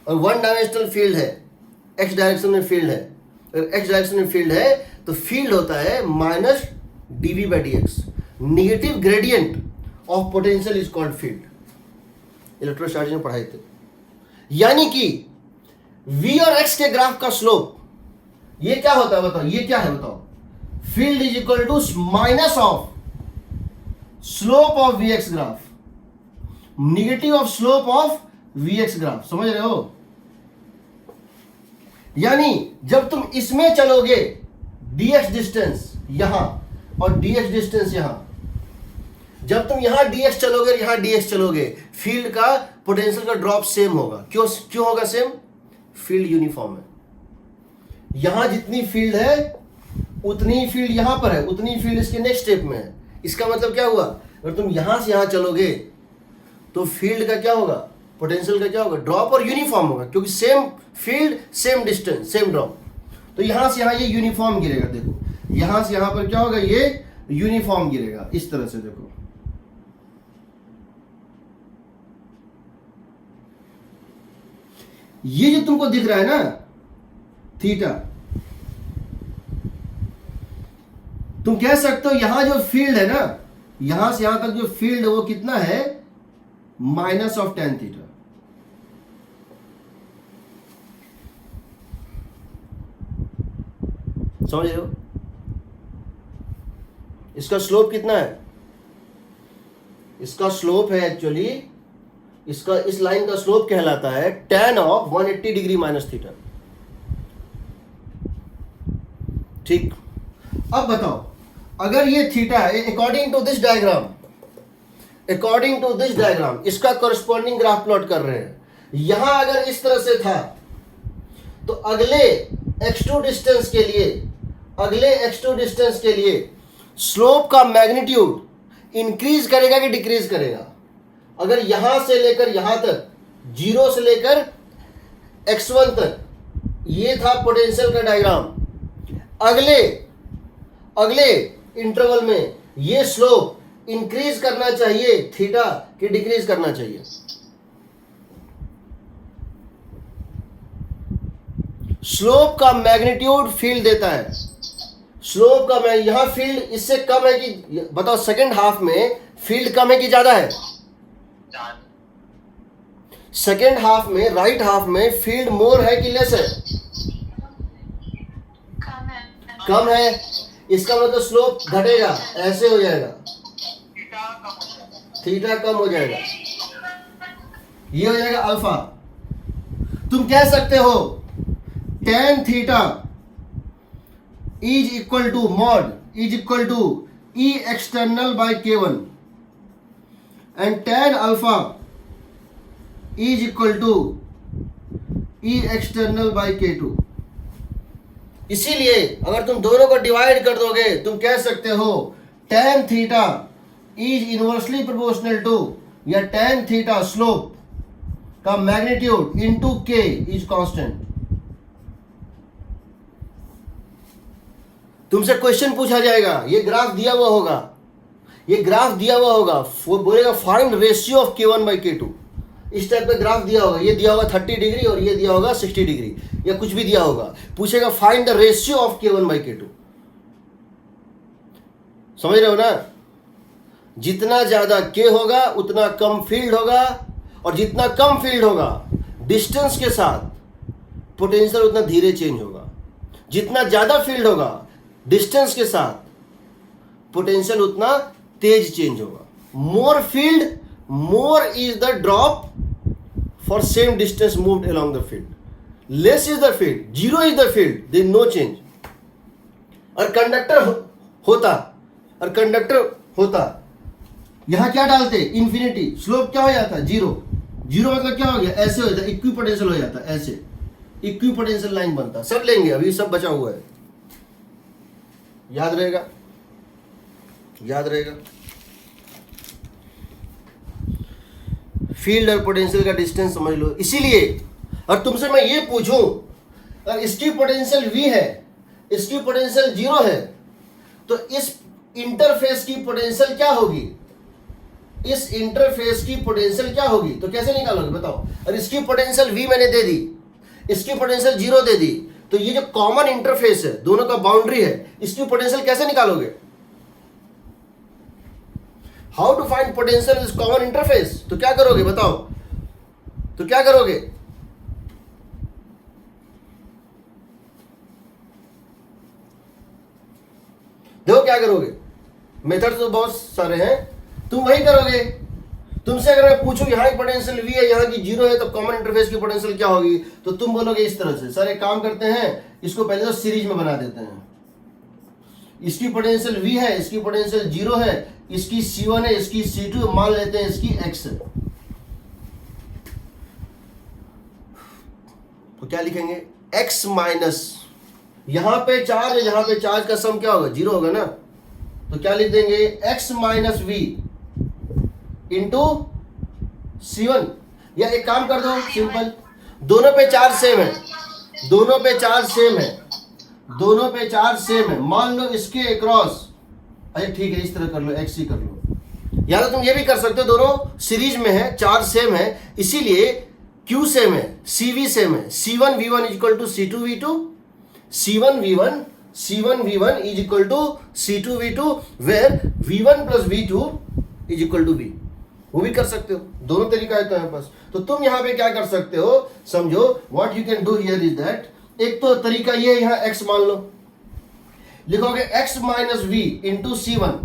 और वन डायमेंशनल फील्ड है, x डायरेक्शन में फील्ड है। अगर x डायरेक्शन में फील्ड है तो फील्ड होता है minus dV by dx। Negative gradient of potential is called field, electrostatics में पढ़ाए थे। यानी कि V और x के ग्राफ का स्लोप, ये क्या होता है बताओ? ये क्या है बताओ? Field is equal to minus of slope of Vx graph, negative of slope of Vx graph. समझ रहे हो? यानी जब तुम इसमें चलोगे, dx डिस्टेंस यहां और dx डिस्टेंस यहां, जब तुम यहां dx चलोगे और यहां dx चलोगे, फील्ड का पोटेंशियल का ड्रॉप सेम होगा। क्यों होगा सेम? फील्ड यूनिफॉर्म है। यहां जितनी फील्ड है उतनी फील्ड यहां पर है, उतनी फील्ड इसके नेक्स्ट स्टेप में है। इसका मतलब क्या हुआ? अगर तुम यहां से यहां चलोगे तो फील्ड का क्या होगा? पोटेंशियल का क्या होगा? ड्रॉप और यूनिफॉर्म होगा, क्योंकि same field, same distance, same drop. तो यहां से यहां ये यूनिफॉर्म गिरेगा। देखो यहां से यहां पर क्या होगा? ये यूनिफॉर्म गिरेगा इस तरह से। देखो ये जो तुमको दिख रहा है ना थीटा, तुम कह सकते हो यहां जो फील्ड है ना, यहां से यहां तक जो फील्ड है वो कितना है, माइनस ऑफ टेन थीटा। समझ रहे हो? इसका स्लोप कितना है? इसका स्लोप है एक्चुअली, इसका इस लाइन का स्लोप कहलाता है tan of 180 degree minus theta. ठीक, अब बताओ अगर ये थीटा है, according to this diagram, according to this diagram इसका करस्पॉन्डिंग ग्राफ प्लॉट कर रहे हैं। यहां अगर इस तरह से था तो अगले x2 डिस्टेंस के लिए, अगले x2 डिस्टेंस के लिए स्लोप का मैग्नीट्यूड इंक्रीज करेगा कि डिक्रीज करेगा? अगर यहां से लेकर यहां तक, 0 से लेकर x1 तक, ये था पोटेंशियल का डायग्राम। अगले इंटरवल में ये स्लोप इंक्रीज करना चाहिए थीटा कि डिक्रीज करना चाहिए? स्लोप का मैग्नीट्यूड फील्ड देता है, स्लोप का मैं यहां फील्ड इससे कम है कि, बताओ सेकंड हाफ में फील्ड कम है कि ज्यादा है? सेकंड हाफ में, राइट हाफ में फील्ड मोर है कि लेस है? कम है। इसका मतलब स्लोप घटेगा, ऐसे हो जाएगा, थीटा कम हो जाएगा, ये हो जाएगा अल्फा। तुम कह सकते हो tan theta is equal to mod is equal to E external by K1 and tan alpha is equal to E external by K2। इसीलिए अगर तुम दोनों को डिवाइड कर दोगे, तुम कह सकते हो tan theta is inversely proportional to, या tan थीटा स्लोप का magnitude into K is constant. तुमसे क्वेश्चन पूछा जाएगा, ये ग्राफ दिया हुआ होगा, ये ग्राफ दिया हुआ होगा, वो बोलेगा find ratio of K1 by K2, इस टाइप का ग्राफ दिया होगा, ये दिया होगा 30 डिग्री और ये दिया होगा 60 डिग्री या कुछ भी दिया होगा, पूछेगा find the ratio of K1 by K2। समझ रहे हो ना? जितना ज्यादा K होगा उतना कम फील्ड होगा, और जितना कम फील्ड होगा डिस्टेंस के साथ पोटेंशियल उतना धीरे चेंज होगा। जितना ज्यादा फील्ड होगा डिस्टेंस के साथ पोटेंशियल उतना तेज चेंज होगा। More field, more is the drop for same distance moved along the field, less is the field, zero is the field, there no change. और कंडक्टर होता यहां क्या डालते? इंफिनिटी। स्लोप क्या हो जाता? जीरो। जीरो मतलब क्या हो गया? ऐसे हो जाता, इक्विपोटेंशियल हो जाता, ऐसे इक्विपोटेंशियल लाइन बनता। सब लेंगे, अभी सब बचा हुआ है, याद रहेगा, याद रहेगा। फील्ड और पोटेंशियल का डिस्टेंस समझ लो। इसीलिए और तुमसे मैं ये पूछूं, अगर इसकी पोटेंशियल V है, इसकी पोटेंशियल 0 है, तो इस इंटरफेस की पोटेंशियल क्या होगी? इस इंटरफेस की पोटेंशियल क्या होगी? तो कैसे निकालोगे बताओ? और इसकी पोटेंशियल V मैंने दे दी, इसकी पोटेंशियल 0 दे दी, तो ये जो कॉमन इंटरफेस है, दोनों का बाउंड्री है, इसकी पोटेंशियल कैसे निकालोगे? How to find potential is common interface? तो क्या करोगे बताओ? तो क्या करोगे? देखो क्या करोगे, मेथड तो बहुत सारे हैं, तुम वही करोगे। तुमसे अगर मैं पूछूं यहाँ की पोटेंशियल V है, यहाँ की 0 है, तो कॉमन इंटरफेस की पोटेंशियल क्या होगी? तो तुम बोलोगे इस तरह से। सर एक काम करते हैं, इसको पहले तो सीरीज में बना देते हैं। इसकी पोटेंशियल V है, इसकी पोटेंशियल 0 है, इसकी C1 है, इसकी C2, मान लेते हैं इसकी X है, तो क्या लिखेंगे? X माइनस, यहां पे चार्ज है, यहां पे चार्ज का सम क्या होगा? 0 होगा ना, तो क्या लिख देंगे? X minus V into C1। या एक काम कर दो सिंपल, दोनों पे चार्ज सेम है, दोनों पे चार्ज सेम है, दोनों पे चार्ज सेम है। मान लो इसके अक्रॉस, अरे ठीक है इस तरह कर लो, X ही कर लो, या तो तुम ये भी कर सकते हो, दोनों सीरीज में है, चार्ज सेम है, इसीलिए Q सेम है, CV सेम है। C1 V1 equal to C2 V2, C1 V1 C1 V1 is equal to C2 V2 where V1 plus V2 is equal to V। वो भी कर सकते हो, दोनों तरीका है तुम्हारे पास। तो तुम यहां पे क्या कर सकते हो, समझो what you can do here is that, एक तो तरीका ये, यहां x मान लो, लिखोगे x minus V into C1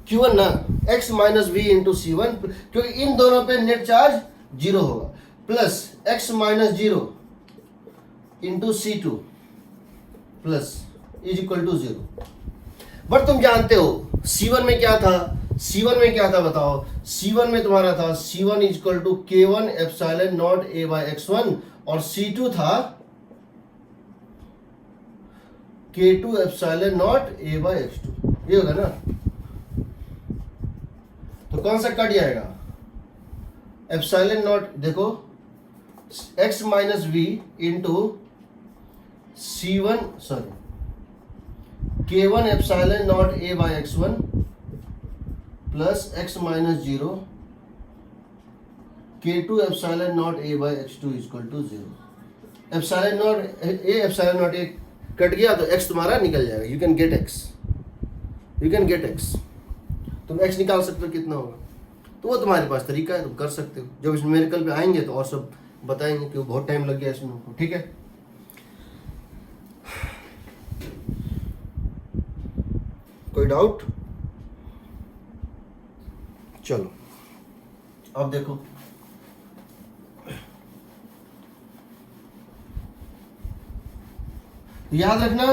Q1 ना, x minus V into C1, क्योंकि इन दोनों पे नेट चार्ज जीरो होगा, plus x minus zero into C2 plus is equal to zero. But तुम जानते हो C1 में क्या था, C1 में क्या था बताओ, C1 में तुम्हारा था C1 is equal to K1 epsilon naught A by X1 और C2 था K2 epsilon naught A by X2, ये होगा ना। तो कौन सा कट जाएगा, एप्सिलॉन नॉट, देखो x minus V into C1 sorry K1 epsilon naught A by X1 plus x minus zero K2 epsilon naught A by X2 equal to zero. Epsilon naught A epsilon naught A cut गया तो x तुम्हारा निकल जाएगा, you can get x, you can get x, तुम x निकाल सकते हो कितना होगा। तो वो तुम्हारे पास तरीका है, तुम कर सकते हो। जब इस न्यूमेरिकल पे आएंगे तो और सब बताएंगे, क्यों बहुत टाइम लग गया इसमें हमको, ठीक है। कोई डाउट? चलो अब देखो, याद रखना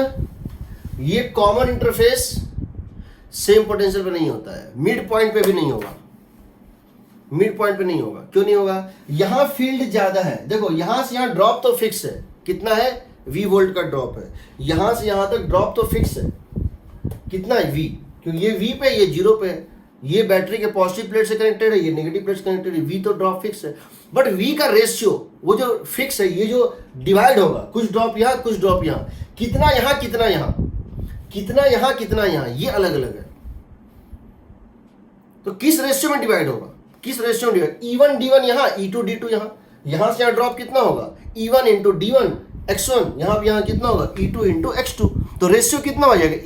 ये कॉमन इंटरफेस सेम पोटेंशियल पे नहीं होता है, मिड पॉइंट पे भी नहीं होगा, मिड पॉइंट पे नहीं होगा। क्यों नहीं होगा, यहां फील्ड ज्यादा है, देखो यहां से यहां ड्रॉप तो फिक्स है, कितना है V वोल्ट का ड्रॉप है, यहां से यहां तक ड्रॉप तो फिक्स है, कितना है V, क्योंकि ये V पे ये जीरो पे है, ये बैटरी के पॉजिटिव प्लेट से कनेक्टेड है, ये नेगेटिव प्लेट से कनेक्टेड है, V तो ड्रॉप फिक्स है। बट V का रेशियो वो जो फिक्स है, ये जो डिवाइड होगा, कुछ ड्रॉप यहाँ कुछ ड्रॉप यहाँ, कितना यहाँ कितना यहाँ, कितना यहाँ कितना यहाँ, ये अलग अलग है। तो किस रेशियो में डिवाइड होगा, किस रेशियो में डिवाइड, E1 D1 यहाँ, E2 D2 यहाँ, यहाँ से यहाँ ड्रॉप कितना होगा, E1 इंटू D1 X1, यहाँ भी यहाँ कितना होगा E2 इंटू X2। तो रेशियो कितना हो जाएगा,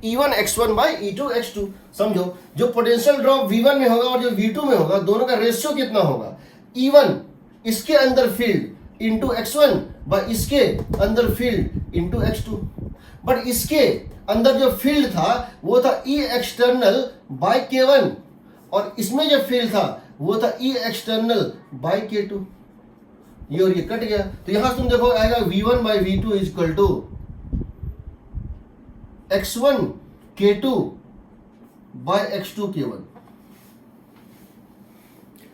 E1 X1 bye E2 X2। समझो, जो पोटेंशियल ड्रॉप V1 में होगा और जो V2 में होगा, दोनों का रेशियो कितना होगा, E1 इसके अंदर फील्ड इंटू X1 बाय इसके अंदर फील्ड इंटू X2। बट इसके अंदर जो फील्ड था वो था E एक्सटर्नल बाय K1 और इसमें जो फील्ड था वो था E एक्सटर्नल बाय K2। ये और ये कट गया, तो यहां तुम देखो आएगा V1 by V2 is equal to X1 K2 by X2 K1।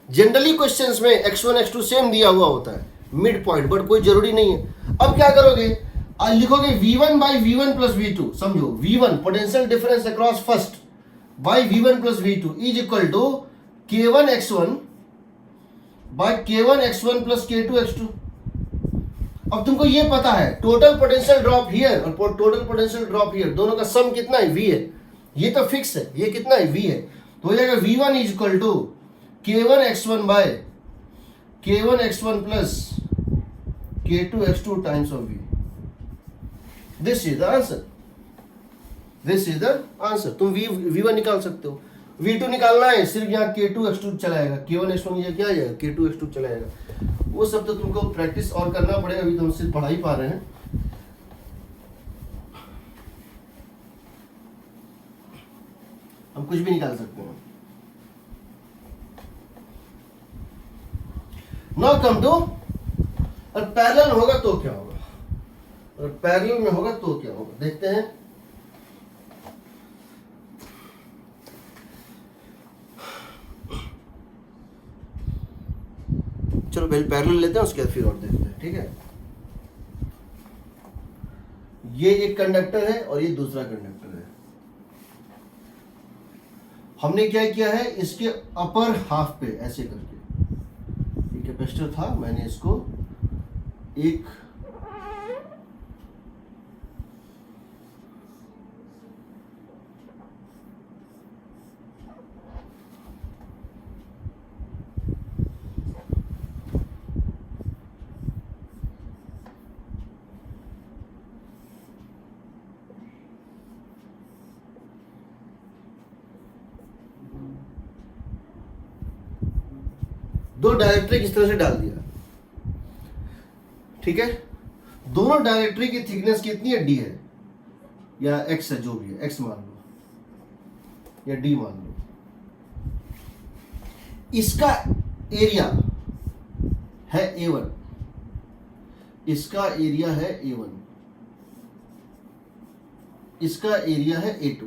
Generally questions में X1 X2 सेम दिया हुआ होता है मिड पॉइंट, बट कोई जरूरी नहीं है। अब क्या करोगे, लिखोगे V1 bye V1 plus V2, समझो V1 potential difference across first by V1 plus V2 is equal to K1 X1 by K1 X1 plus K2 X2। अब तुमको ये पता है टोटल पोटेंशियल ड्रॉप हियर और टोटल पोटेंशियल ड्रॉप हियर, दोनों का सम कितना है, V है, ये तो फिक्स है, ये कितना है, V है। तो हो जाएगा V1 is equal to K1 X1 by K1 X1 plus K2 X2 times of V। This is the answer, this is the answer. तुम V1 निकाल सकते हो, V2 निकालना है सिर्फ यहाँ K2 X2 चलाएगा, K1 X1 ये क्या आ जाएगा, K2 X2 चलाएगा। वो सब तो तुमको प्रैक्टिस और करना पड़ेगा, अभी तो हम सिर्फ पढ़ा ही पा रहे हैं। हम कुछ भी निकाल सकते हैं। नाउ कम टू, और पैरेलल होगा तो क्या होगा, और पैरेलल में होगा तो क्या होगा, देखते हैं। चलो पहले पैरेलल लेते हैं, उसके बाद फिर और देखते हैं, ठीक है। ये एक कंडक्टर है और ये दूसरा कंडक्टर है। हमने क्या किया है, इसके अपर हाफ पे ऐसे करके, ये कैपेसिटर था, मैंने इसको एक दो डायरेक्ट्रिक इस तरह से डाल दिया, ठीक है। दोनों डायरेक्ट्री की थिकनेस कितनी है, डी है या एक्स है, जो भी है, एक्स मान लो या डी मान लो। इसका एरिया है A1, इसका एरिया है A1, इसका एरिया है A2।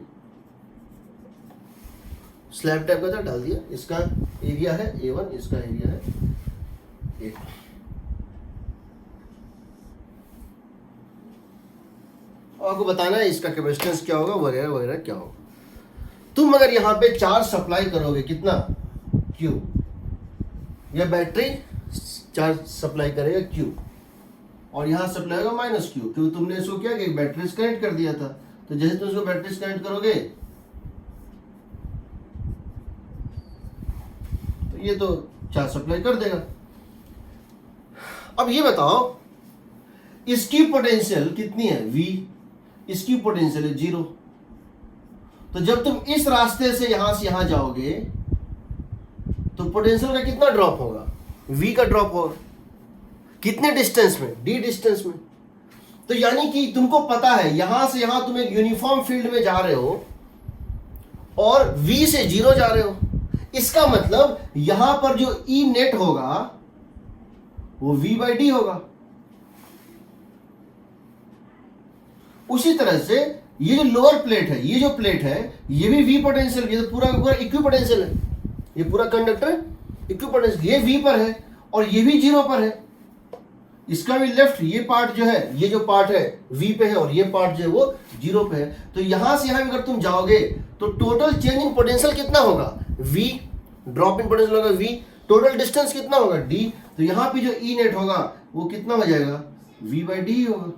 स्लैब टाइप का था, डाल दिया। इसका एरिया है A1, इसका एरिया है A2। आपको बताना है इसका कैपेसिटेंस क्या होगा, वगैरह वगैरह क्या होगा। तुम अगर यहां पे चार्ज सप्लाई करोगे, कितना, Q, या बैटरी चार्ज सप्लाई करेगा Q, और यहां सप्लाई होगा माइनस Q, क्योंकि तुमने इसको क्या कि बैटरी से कनेक्ट कर दिया था। तो जैसे तुम इसको बैटरी से कनेक्ट करोगे तो ये तो चार्ज सप्लाई कर देगा। अब ये बताओ इसकी पोटेंशियल कितनी है, V, इसकी पोटेंशियल है 0। तो जब तुम इस रास्ते से यहां जाओगे तो पोटेंशियल का कितना ड्रॉप होगा, V का ड्रॉप होगा। कितने डिस्टेंस में, D डिस्टेंस में। तो यानी कि तुमको पता है यहां से यहां तुम एक यूनिफॉर्म फील्ड में जा रहे हो और V से 0 जा रहे हो। इसका मतलब यहां पर जो E नेट होगा वो V/D होगा। उसी तरह से ये जो लोअर प्लेट है, ये जो प्लेट है, ये भी V पोटेंशियल, ये तो पूरा का पूरा इक्वी पोटेंशियल है। ये पूरा कंडक्टर इक्वी पोटेंशियल, ये V पर है और ये भी 0 पर है। इसका भी लेफ्ट ये पार्ट जो है, ये जो पार्ट है V पे है और ये पार्ट जो है वो 0 पे है। तो यहां से यहां अगर तुम जाओगे तो टोटल चेंज इन पोटेंशियल कितना होगा, V, ड्रॉप इन पोटेंशियल होगा V, टोटल डिस्टेंस कितना होगा, D। तो यहां पे जो E नेट होगा वो कितना हो जाएगा, V/D ही होगा।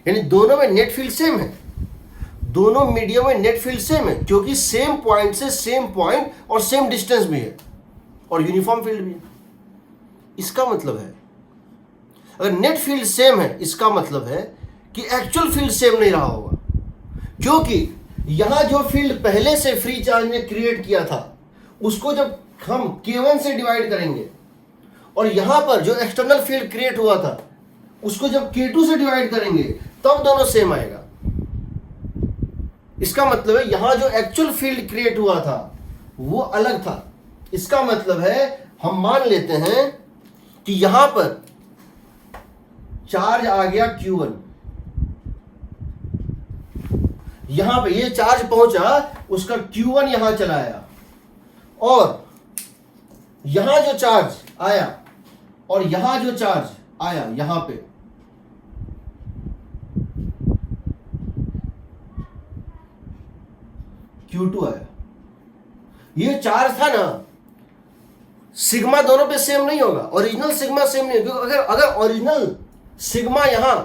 यानी दोनों में नेट फील्ड सेम है, दोनों मीडियम में नेट फील्ड सेम है, क्योंकि सेम पॉइंट से सेम पॉइंट और सेम डिस्टेंस भी है और यूनिफॉर्म फील्ड भी है। इसका मतलब है अगर नेट फील्ड सेम है, इसका मतलब है कि एक्चुअल फील्ड सेम नहीं रहा होगा, क्योंकि यहां जो फील्ड पहले से फ्री चार्ज ने क्रिएट किया था उसको जब हम K1 से डिवाइड करेंगे और यहां पर जो एक्सटर्नल फील्ड क्रिएट हुआ था उसको जब K2 से डिवाइड करेंगे तब दोनों सेम आएगा। इसका मतलब है यहां जो एक्चुअल फील्ड क्रिएट हुआ था वो अलग था। इसका मतलब है हम मान लेते हैं कि यहां पर चार्ज आ गया Q1, यहां पे ये चार्ज पहुंचा, उसका Q1 यहां चला आया, और यहां जो चार्ज आया और यहां जो चार्ज आया, यहां पे Q2 आया। ये चार्ज था ना, सिग्मा दोनों पे सेम नहीं होगा, ओरिजिनल सिग्मा सेम नहीं होगा। अगर ओरिजिनल सिग्मा यहां,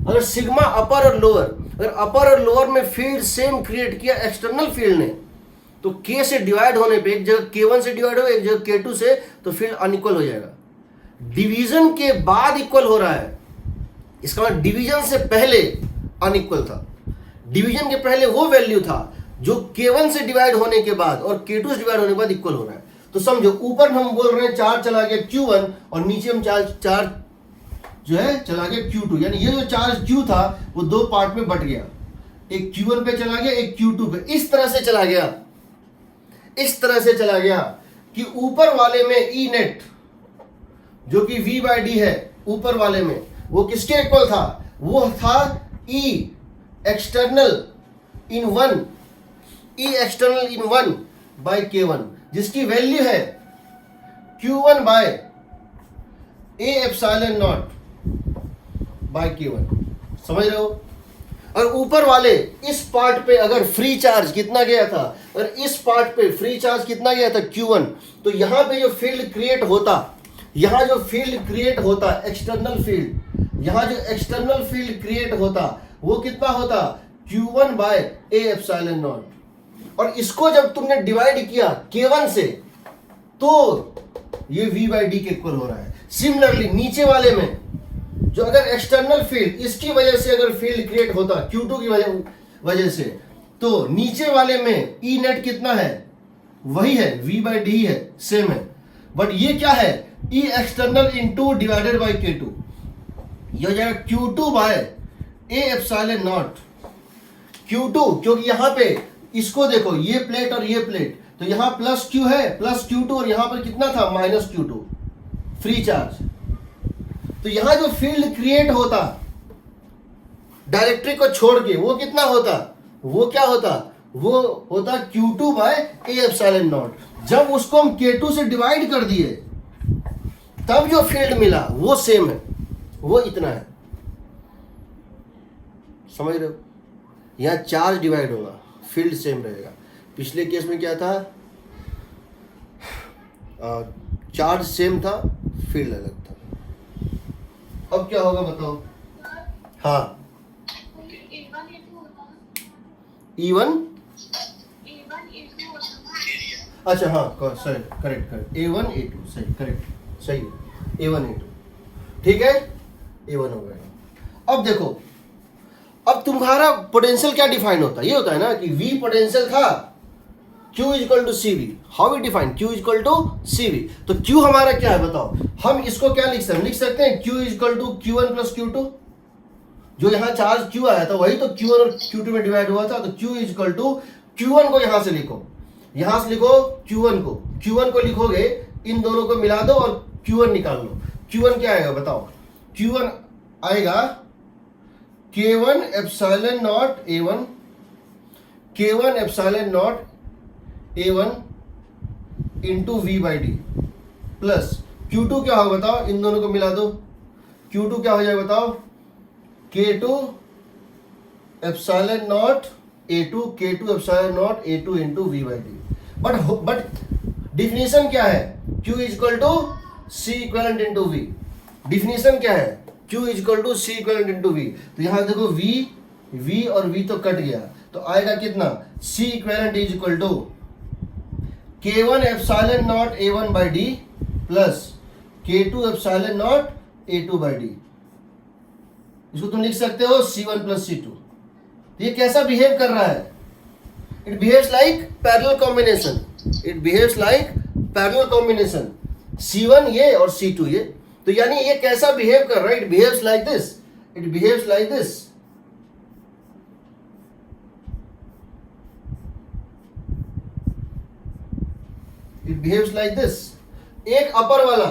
अगर सिग्मा अपर और लोअर, अगर अपर और लोअर में फील्ड सेम क्रिएट किया एक्सटर्नल फील्ड ने, तो K से डिवाइड होने पे एक जगह K1 से डिवाइड हो, एक जगह K2 से, तो फील्ड अनइक्वल हो जाएगा। डिवीजन के बाद इक्वल हो रहा है, इसका मतलब डिवीजन से पहले अनइक्वल था। डिवीजन के पहले वो वैल्यू था जो K1 से डिवाइड होने के बाद और K2 से डिवाइड होने के बाद इक्वल हो रहा है। तो समझो ऊपर हम बोल रहे हैं चार्ज चला गया Q1 और नीचे हम चार्ज जो है चला गया Q2, यानी ये जो चार्ज Q था वो दो पार्ट में बट गया, एक Q1 पे चला गया, एक Q2 पे। इस तरह से चला गया, इस तरह से चला गया कि ऊपर वाले में E नेट जो कि V/D है, ऊपर वाले में वो किसके इक्वल था, वो था E external in 1, E external in 1 by K1, जिसकी वैल्यू है Q1 by A epsilon naught by K1। समझ रहे हो। और ऊपर वाले इस पार्ट पे अगर फ्री चार्ज कितना गया था, और इस पार्ट पे फ्री चार्ज कितना गया था Q1, तो यहां पे जो फील्ड क्रिएट होता, यहां जो फील्ड क्रिएट होता एक्सटर्नल फील्ड, यहां जो एक्सटर्नल फील्ड क्रिएट होता वो कितना होता, Q1 by A epsilon not. और इसको जब तुमने डिवाइड किया K1 से, तो ये V/D के इक्वल हो रहा है। सिमिलरली नीचे वाले में जो अगर एक्सटर्नल फील्ड, इसकी वजह से अगर फील्ड क्रिएट होता Q2 की वजह से, तो नीचे वाले में E नेट कितना है, वही है, v बाई डी है, सेम है, बट ये क्या है, E external into divided by K2, ये हो जाएगा Q2 bye A epsilon not Q2, क्योंकि यहां पे इसको देखो, ये प्लेट और ये प्लेट, तो यहां प्लस Q है, प्लस Q2, और यहां पर कितना था, माइनस Q2 फ्री चार्ज। तो यहां जो फील्ड क्रिएट होता डायरेक्ट्रिक को छोड़ के, वो कितना होता, वो क्या होता, वो होता Q2 bye A epsilon not. जब उसको हम K2 से डिवाइड कर दिए तब जो फील्ड मिला वो सेम है, वो इतना है, समझ रहे हो। यहां चार्ज डिवाइड होगा, फील्ड सेम रहेगा। पिछले केस में क्या था, चार्ज सेम था, फील्ड अलग था। अब क्या होगा बताओ। हाँ, E1 अच्छा, हाँ सही, करेक्ट, A1 A2 सही, करेक्ट सही है, A1 A2 ठीक है, A1 हो गया। अब देखो, अब तुम्हारा पोटेंशियल क्या डिफाइन होता है, ये होता है ना कि V पोटेंशियल था, Q equal to CV, how we define Q equal to CV। तो Q हमारा क्या है बताओ, हम इसको क्या लिख सकते हैं Q equal to Q1 plus Q2, जो यहाँ चार्ज Q आया था वही तो Q1 और Q2 में डिवाइड हुआ था, तो Q इक्वल टू Q1 को यहां से लिखो, यहां से लिखो Q1 को लिखोगे, इन दोनों को मिला दो और Q1 निकाल लो। Q1 क्या आएगा बताओ, Q1 आएगा K1 epsilon naught A1, K1 epsilon naught A1 into V by D, plus Q2 क्या होगा बताओ, इन दोनों को मिला दो, Q2 क्या हो जाएगा बताओ, K2 epsilon naught A2, K2 epsilon naught A2 into V by D. But definition क्या है, Q equal to C equivalent into V। Definition क्या है, Q equal to C equivalent into V। तो यहां देखो V और V तो cut गया, तो आएगा कितना, C equivalent is equal to K1 epsilon naught A1 by D plus K2 epsilon naught A2 by D. इसको तुम लिख सकते हो C1 प्लस C2। ये कैसा बिहेव कर रहा है, it behaves like parallel combination, C1 ये और C2 ये, तो यानी ये कैसा बिहेव कर रहा है, इट बिहेव्स लाइक दिस, एक अपर वाला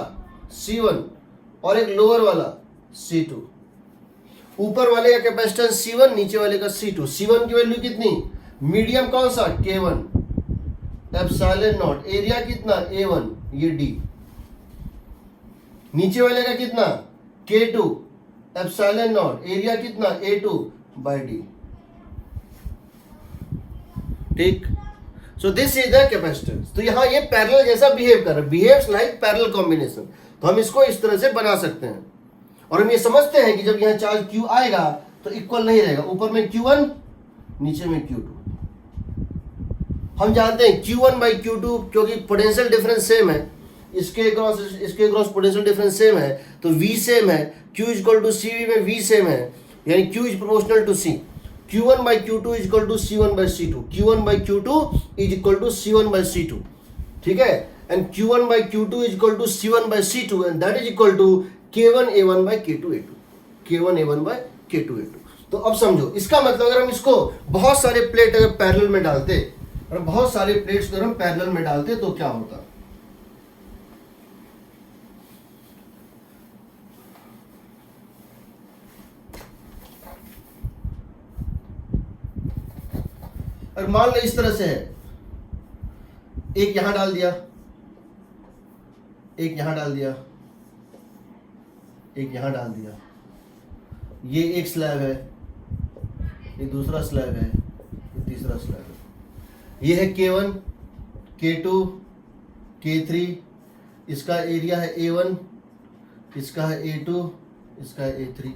C1 और एक लोअर वाला C2, ऊपर वाले का कैपेसिटेंस C1, नीचे वाले का C2। C1 की वैल्यू कितनी, मीडियम कौन सा, K1 एप्सिलॉन नॉट, एरिया कितना A1, ये D, नीचे वाले का कितना K2 एप्सिलॉन नॉट, एरिया कितना A2 बाई डी, ठीक। So this is the capacitance. तो यहां ये पैरेलल जैसा बिहेव कर रहा है, बिहेव्स लाइक पैरेलल कॉम्बिनेशन। तो हम इसको इस तरह से बना सकते हैं, और हम ये समझते हैं कि जब यहां चार्ज Q आएगा तो इक्वल नहीं रहेगा, ऊपर में Q1 नीचे में Q2। हम जानते हैं Q1 बाई Q2, क्योंकि पोटेंशियल डिफरेंस सेम है, इसके क्रॉस पोटेंशियल डिफरेंस सेम है, तो V सेम है, Q इक्वल टू CV में V सेम है, यानी Q is proportional to C। Q1 by Q2 is equal to C1 by C2, Q1 by Q2 is equal to C1 by C2, ठीक है, and Q1 by Q2 is equal to C1 by C2, and that is equal to K1 A1 by K2 A2, K1 A1 by K2 A2। तो अब समझो, इसका मतलब अगर हम इसको बहुत सारे प्लेट अगर पैरेलल में डालते, और बहुत सारे प्लेट्स अगर हम पैरेलल में डालते तो क्या होता, और मान लो इस तरह से है, एक यहां डाल दिया, एक यहां डाल दिया, एक यहां डाल दिया, ये एक स्लैब है, ये दूसरा स्लैब है, ये तीसरा स्लैब है, ये है K1, K2, K3, इसका एरिया है A1, इसका है A2, इसका है A3।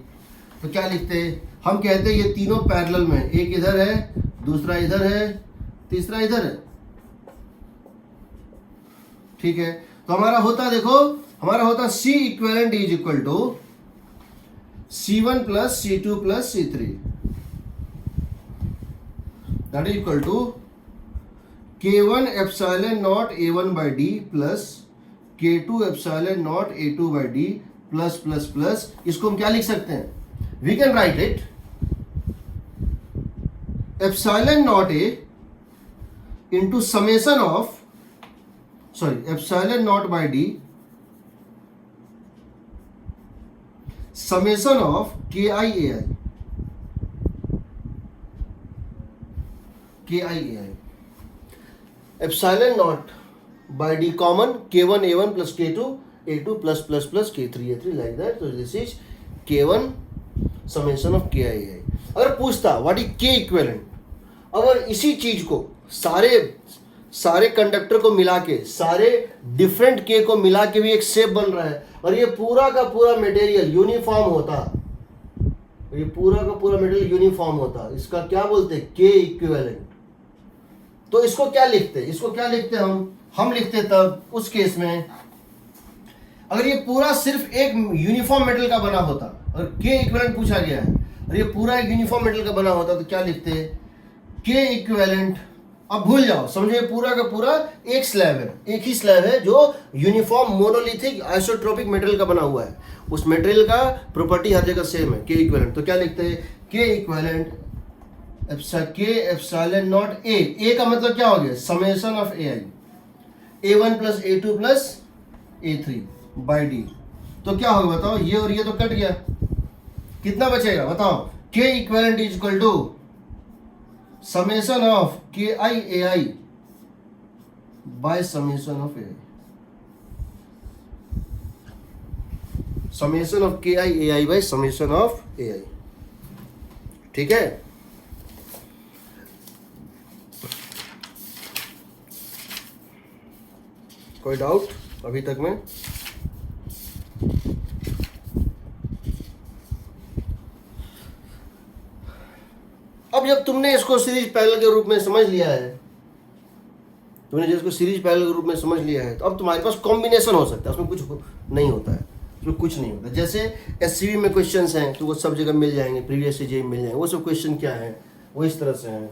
तो क्या लिखते हैं, हम कहते हैं ये तीनों पैरेलल में, एक इधर है, दूसरा इधर है, तीसरा इधर है, ठीक है। तो हमारा होता, देखो हमारा होता C equivalent is equal to C1 plus C2 plus C3, that is equal to K1 epsilon naught A1 by D plus K2 epsilon naught A2 by D plus plus plus, इसको हम क्या लिख सकते हैं? We can write it epsilon naught A into summation of epsilon naught by D summation of KI AI epsilon naught by D common K1 A1 plus K2 A2 plus plus plus K3 A3 like that. तो this is K1 summation of KI AI. अगर पूछता what is K equivalent, अगर इसी चीज को सारे conductor को मिला के, सारे डिफरेंट K को मिला के भी एक शेप बन रहा है और ये पूरा का पूरा मटेरियल यूनिफॉर्म होता, ये पूरा का पूरा मटेरियल यूनिफॉर्म होता, इसका क्या बोलते हैं? K equivalent. तो इसको क्या लिखते हम लिखते तब उस केस में अगर ये पूरा सिर्फ एक यूनिफॉर्म मेटल का बना होता और K इक्विवेलेंट पूछा गया है और ये पूरा एक यूनिफॉर्म मेटल का बना होता तो क्या लिखते? K equivalent. अब भूल जाओ, समझे पूरा का पूरा एक स्लैब है, एक ही स्लैब है जो यूनिफॉर्म मोनोलिथिक आइसोट्रोपिक मेटेरियल का बना हुआ है. उस मेटेरियल का प्रॉपर्टी हर जगह सेम है, K इक्विवेलेंट. तो क्या लिखते हैं? K equivalent K epsilon naught A का मतलब क्या हो गया? Summation of AI A1 plus A2 plus A3 by D. तो क्या होगा बताओ? ये और ये तो कट गया, कितना बचेगा बताओ? K equivalent is equal to summation of KI AI by summation of AI. Summation of KI AI by summation of AI. ठीक है. कोई डाउट अभी तक में? अब जब तुमने इसको सीरीज पैरेलल के रूप में समझ लिया है, तो अब तुम्हारे पास कॉम्बिनेशन हो सकता है, उसमें कुछ नहीं होता है, उसमें कुछ नहीं होता. जैसे SCV में क्वेश्चंस हैं तो वो सब जगह मिल जाएंगे, प्रीवियस से जे मिल जाएंगे. वो सब क्वेश्चन क्या है, वो इस तरह से हैं.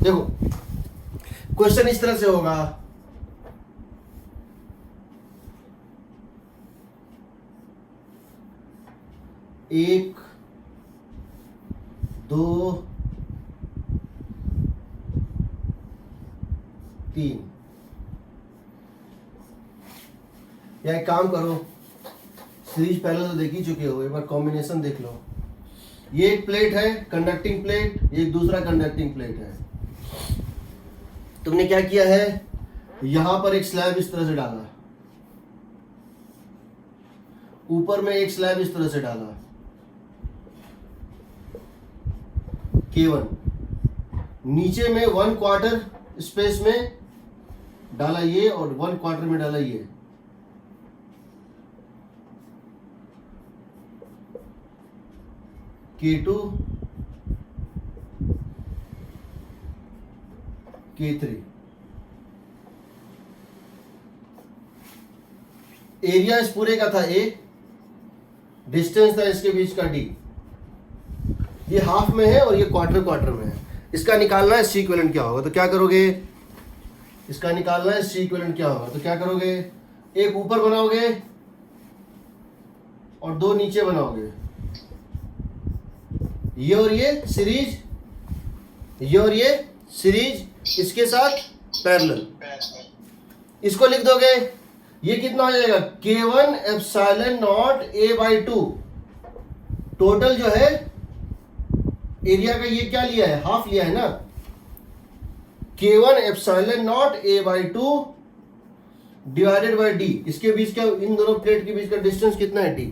देखो क्वेश्चन इस तरह से होगा, एक दो तीन. या एक काम करो, सीरीज पैरेलल तो देख ही चुके हो, एक बार कॉम्बिनेशन देख लो. ये एक प्लेट है कंडक्टिंग प्लेट, ये एक दूसरा कंडक्टिंग प्लेट है. तुमने क्या किया है? यहां पर एक स्लैब इस तरह से डाला, ऊपर में एक स्लैब इस तरह से डाला K1, नीचे में 1/4 स्पेस में डाला ये और 1/4 में डाला ये. K2 K3. एरिया इस पूरे का था A, डिस्टेंस था इसके बीच का D. ये हाफ में है और ये क्वार्टर में है. इसका निकालना है C इक्विवेलेंट क्या होगा. तो क्या करोगे? इसका निकालना है C इक्विवेलेंट क्या होगा. तो क्या करोगे? एक ऊपर बनाओगे और दो नीचे बनाओगे. ये और ये सीरीज, ये और ये सीरीज, इसके साथ पैरेलल. इसको लिख दोगे, ये कितना हो जाएगा? K1 epsilon naught A by 2. Total जो है एरिया का ये क्या लिया है? हाफ लिया है ना. K1 epsilon naught A by 2 divided by D. इसके बीच का, इन दोनों प्लेट के बीच का डिस्टेंस कितना है? D.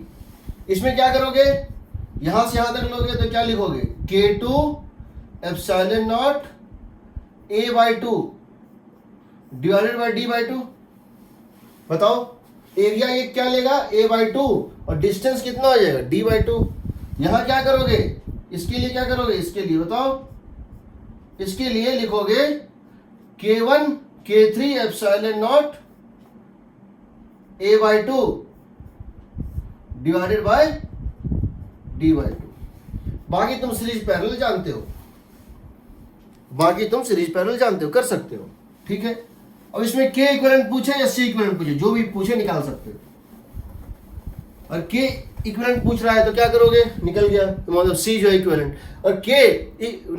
इसमें क्या करोगे? यहां से यहां तक लोगे तो क्या लिखोगे? K2 epsilon naught A by 2 divided by D by 2. बताओ एरिया ये क्या लेगा? A बाई 2 और डिस्टेंस कितना हो जाएगा? D by 2. यहां क्या करोगे, इसके लिए क्या करोगे, इसके लिए बताओ, इसके लिए लिखोगे K1 K3 epsilon not A/2 divided by D/2। बाकी तुम सीरीज पैरेलल जानते हो, बाकी तुम सीरीज पैरेलल जानते हो, कर सकते हो, ठीक है। अब इसमें K इक्विवेलेंट पूछे या C इक्विवेलेंट पूछे, जो भी पूछे निकाल सकते हो। और K इक्विवेलेंट पूछ रहा है तो क्या करोगे, निकल गया, तो मतलब C जो है इक्विवेलेंट, और K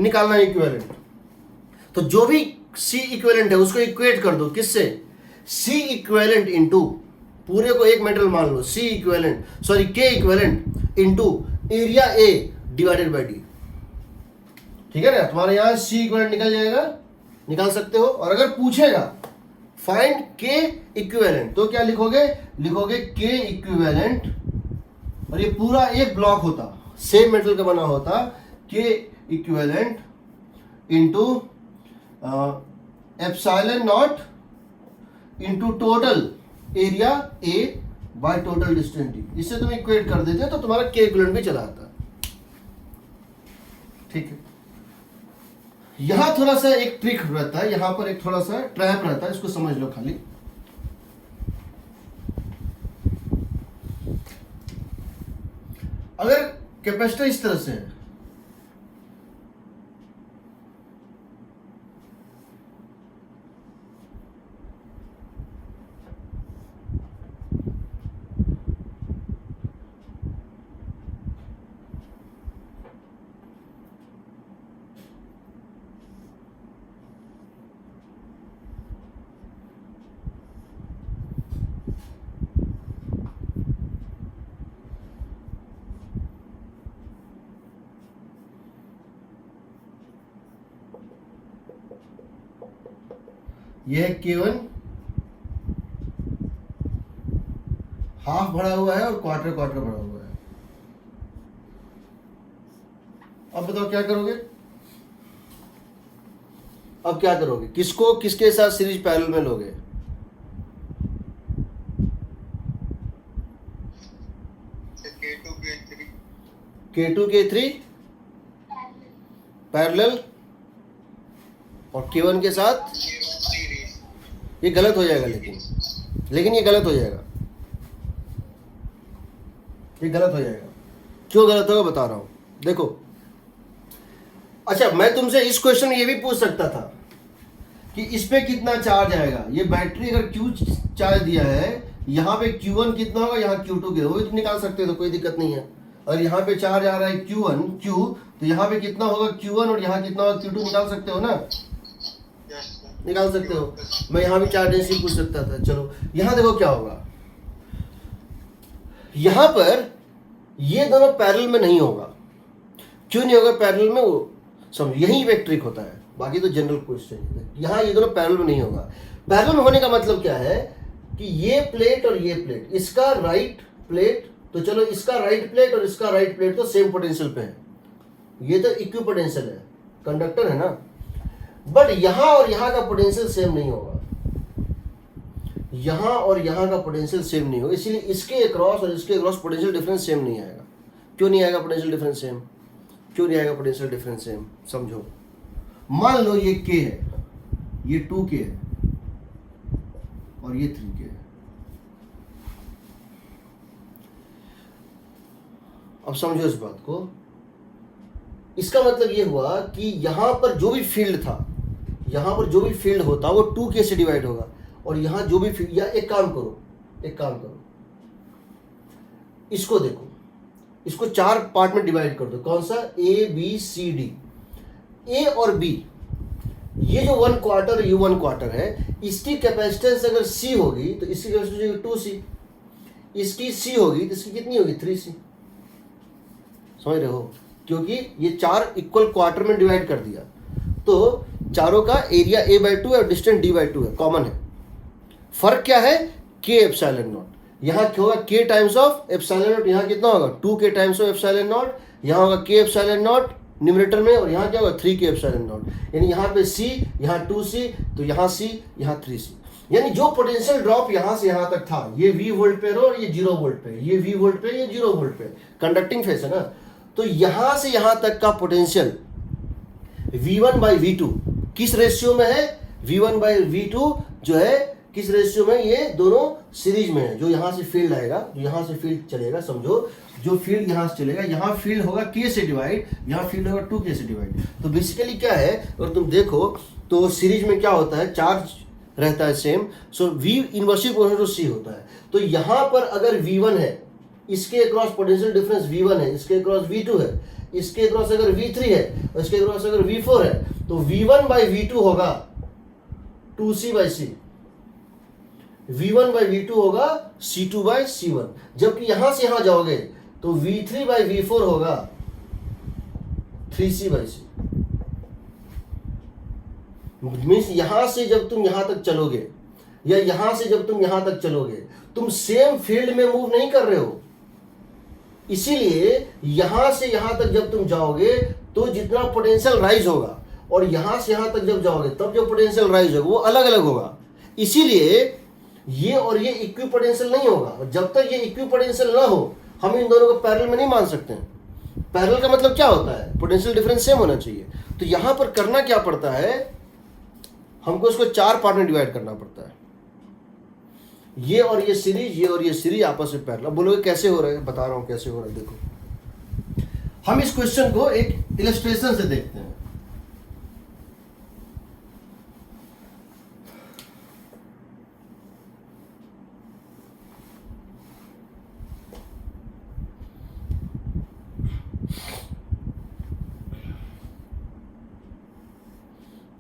निकालना है इक्विवेलेंट, तो जो भी C इक्विवेलेंट है उसको इक्वेट कर दो, किससे, C इक्विवेलेंट इनटू, पूरे को एक मेटल मान लो, C equivalent sorry K equivalent into area A divided bye D, ठीक है ना। तुम्हारे यहाँ C इक्विवेलेंट निकल जाएगा, निकाल सकते हो। और अगर पूछेगा फाइंड K इक्विवेलेंट तो क्या लिखोगे, लिखोगे K इक्विवेलेंट, और ये पूरा एक ब्लॉक होता, सेम मेटल का बना होता, K equivalent into epsilon not into total area A by total distance D। इससे तुम इक्वेट कर देते हो तो तुम्हारा K इक्विवेलेंट भी चला आता, ठीक है। यहां थोड़ा सा एक ट्रिक रहता है, यहां पर एक थोड़ा सा ट्रैप रहता है, इसको समझ लो खाली। अगर कैपेसिटर इस तरह से है, यह K1 हाफ भरा हुआ है और क्वार्टर क्वार्टर भरा हुआ है। अब बताओ क्या करोगे, अब क्या करोगे, किसको किसके साथ सीरीज पैरेलल में लोगे, K2 K3 पैरेलल और K1 के साथ, ये गलत हो जाएगा, लेकिन ये गलत हो जाएगा, ये गलत हो जाएगा। क्यों गलत होगा बता रहा हूं, देखो। अच्छा, मैं तुमसे इस क्वेश्चन में ये भी पूछ सकता था कि इस पे कितना चार्ज आएगा, ये बैटरी अगर Q चार्ज दिया है, यहाँ पे Q1 कितना होगा, यहाँ Q2 के, वो भी तुम निकाल सकते हो, तो कोई दिक्कत नहीं है। और यहाँ पे चार्ज आ रहा है Q, तो यहाँ पे कितना होगा Q1 और यहाँ कितना होगा Q2, निकाल सकते हो ना, निकाल सकते हो। मैं यहाँ भी चार्ज डेंसिटी पूछ सकता था। चलो यहाँ देखो क्या होगा, यहाँ पर ये दोनों पैरेलल में नहीं होगा। क्यों नहीं होगा पैरेलल में, वो समझ, यही एक ट्रिक होता है, बाकी तो जनरल क्वेश्चन है। यहाँ ये दोनों पैरेलल में नहीं होगा। पैरेलल में होने का मतलब क्या है कि ये प्लेट और ये प्लेट, इसका राइट प्लेट, तो चलो इसका राइट प्लेट और इसका राइट प्लेट तो सेम पोटेंशियल पे है, ये तो इक्विपोटेंशियल है, कंडक्टर है ना। बट यहां और यहां का पोटेंशियल सेम नहीं होगा, यहां और यहां का पोटेंशियल सेम नहीं होगा, इसलिए इसके अक्रॉस और इसके अक्रॉस पोटेंशियल डिफरेंस सेम नहीं आएगा। क्यों नहीं आएगा पोटेंशियल डिफरेंस सेम, क्यों नहीं आएगा पोटेंशियल डिफरेंस सेम, समझो। मान लो ये K है, ये 2K है और ये 3K है। अब समझो इस बात को, इसका मतलब ये हुआ कि यहां पर जो भी फील्ड था, यहां पर जो भी फील्ड होता वो 2K से डिवाइड होगा, और यहां जो भी फील्ड, या एक काम करो, इसको देखो, इसको 4 पार्ट में डिवाइड कर दो। कौन सा, A B C D। A और B, ये जो 1 क्वार्टर ये 1 क्वार्टर है, इसकी कैपेसिटेंस अगर C होगी तो इसकी कैपेसिटेंस होगी 2C, इसकी C होगी तो इसकी कितनी होगी 3C। समझ रहे हो, क्योंकि ये 4 इक्वल क्वार्टर में डिवाइड कर दिया, तो चारों का एरिया A/2 है और डिस्टेंस D/2 है, कॉमन है। फर्क क्या है, K एप्सिलॉन नॉट, यहाँ क्या होगा K times of epsilon not, यहाँ कितना होगा 2K times of epsilon not, यहाँ होगा K एप्सिलॉन नॉट न्यूमरेटर में, और यहाँ क्या होगा 3K एप्सिलॉन नॉट। यानी यहाँ पे C, यहाँ 2C, तो यहाँ C, यहाँ 3C। यानी जो पोटेंशियल ड्रॉप यहाँ से यहाँ तक था, ये V वोल्ट पे और ये 0 वोल्ट पे, ये V वोल्ट पे, ये 0 वोल्ट पे, कंडक्टिंग फेस है ना, तो यहां से यहां तक का पोटेंशियल V1 बाई V2 किस रेशियो में है? V1 बाई V2 जो है किस रेशियो में? ये दोनों सीरीज में है। जो यहां से फील्ड आएगा, जो यहां से फील्ड चलेगा, समझो जो फील्ड यहां से चलेगा, यहां फील्ड होगा K से डिवाइड, यहां फील्ड होगा 2K से डिवाइड। तो बेसिकली क्या है, अगर तुम देखो तो सीरीज में क्या होता है, चार्ज रहता है same, so V inversely proportional to C होता है। तो यहां पर अगर V1 है, इसके अक्रॉस पोटेंशियल डिफरेंस V1 है, इसके अक्रॉस V2 है, इसके अक्रॉस अगर V3 है, और इसके अक्रॉस अगर V4 है, तो V1 बाई V2 होगा 2C by C, V1 by V2 होगा C2 बाई C1। जबकि यहां से यहां जाओगे तो V3 बाई V4 होगा 3C बाई C। मीन्स यहां से जब तुम यहां तक चलोगे, या यहां से जब तुम यहां तक चलोगे, तुम सेम फील्ड में मूव नहीं कर रहे हो। इसीलिए यहां से यहां तक जब तुम जाओगे तो जितना पोटेंशियल राइज होगा, और यहां से यहां तक जब जाओगे तब जो पोटेंशियल राइज होगा वो अलग अलग होगा। इसीलिए ये और ये इक्विपोटेंशियल नहीं होगा। जब तक ये इक्विपोटेंशियल ना हो, हम इन दोनों को पैरेलल में नहीं मान सकते हैं। पैरेलल का मतलब क्या होता है? पोटेंशियल डिफरेंस सेम होना चाहिए। तो यहां पर करना क्या पड़ता है, हमको इसको 4 पार्ट में डिवाइड करना पड़ता है। ये और ये सीरीज, ये और ये सीरीज आपस में पैरेलल। बोलोगे कैसे हो रहा है? बता रहा हूं कैसे हो रहा है। देखो, हम इस क्वेश्चन को एक इलस्ट्रेशन से देखते हैं।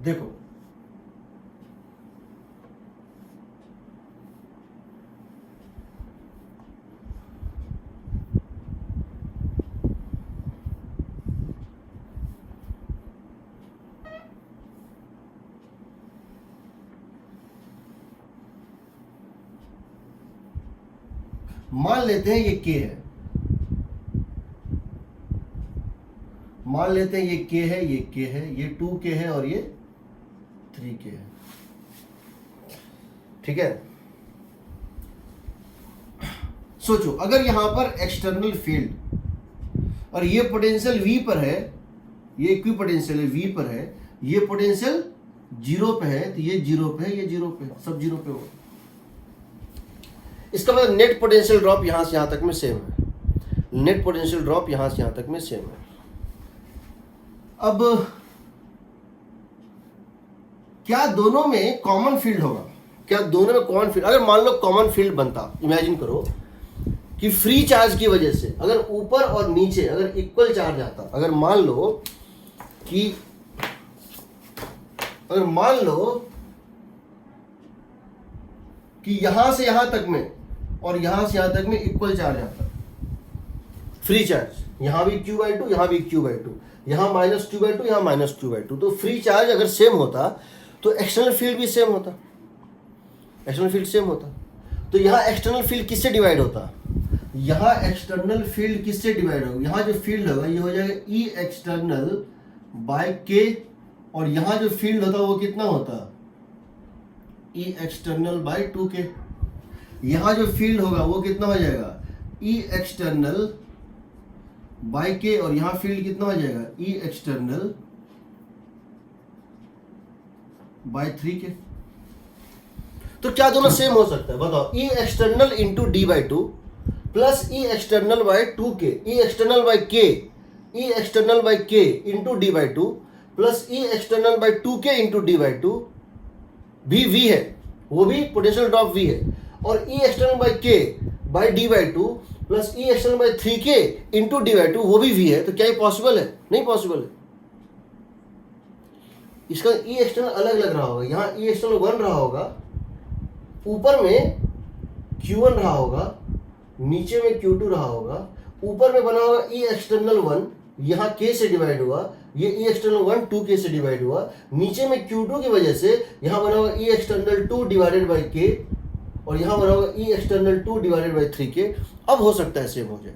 देखो, मान लेते हैं ये K है, मान लेते हैं ये K है, ये K है, ये 2K है और ये 3K है। ठीक है, सोचो अगर यहां पर एक्सटर्नल फील्ड और ये पोटेंशियल V पर है, ये इक्वी पोटेंशियल है V पर है, ये पोटेंशियल 0 पे है, तो ये 0 पे है, ये 0 पे, सब 0 पे होगा। इसका मतलब नेट पोटेंशियल ड्रॉप यहां से यहां तक में सेम है। नेट पोटेंशियल ड्रॉप यहां से यहां तक में सेम है। अब क्या दोनों में कॉमन फील्ड होगा? क्या दोनों में कॉमन फील्ड, अगर मान लो कॉमन फील्ड बनता, इमेजिन करो कि फ्री चार्ज की वजह से अगर ऊपर और नीचे अगर इक्वल चार्ज आता, अगर मान लो कि यहां से यहां तक में और यहां से यहां तक में इक्वल चार्ज आता, फ्री चार्ज, यहां भी Q/2, यहां भी Q/2, यहां -Q/2, यहां -Q/2, तो फ्री चार्ज अगर सेम होता तो एक्सटर्नल फील्ड भी सेम होता, एक्सटर्नल फील्ड सेम होता। तो यहां एक्सटर्नल फील्ड किससे डिवाइड होता? यहां एक्सटर्नल फील्ड किससे डिवाइड होगा? यहां जो फील्ड होगा ये हो जाएगा E एक्सटर्नल बाय K, और यहां जो फील्ड होता वो कितना होता? E external by 2K। यहां जो फील्ड होगा वो कितना हो जाएगा? E एक्सटर्नल बाय K, और यहां फील्ड कितना हो जाएगा? E external by 3K। तो क्या दोनों सेम हो सकता है? बताओ। E external into D/2 plus E external by 2K, E external by K, E external by K into D/2 plus E external by 2K into D/2 भी V है, वो भी पोटेंशियल ड्रॉप V है, और E external by K by D/2 plus E external by 3K into D/2 वो भी V है। तो क्या ये पॉसिबल है? नहीं पॉसिबल है। इसका E एक्सटर्नल अलग लग रहा होगा, यहाँ E एक्सटर्नल 1 रहा होगा, ऊपर में Q1 रहा होगा, नीचे में Q2 रहा होगा, ऊपर में बना होगा E एक्सटर्नल 1, यहाँ K से डिवाइड हुआ, ये E एक्सटर्नल 1 2K से डिवाइड हुआ, नीचे में Q2 की वजह से यहाँ बना होगा E external 2 divided by K, और यहाँ बना होगा E external 2 divided by 3K। अब हो सकता है सेम हो जाए।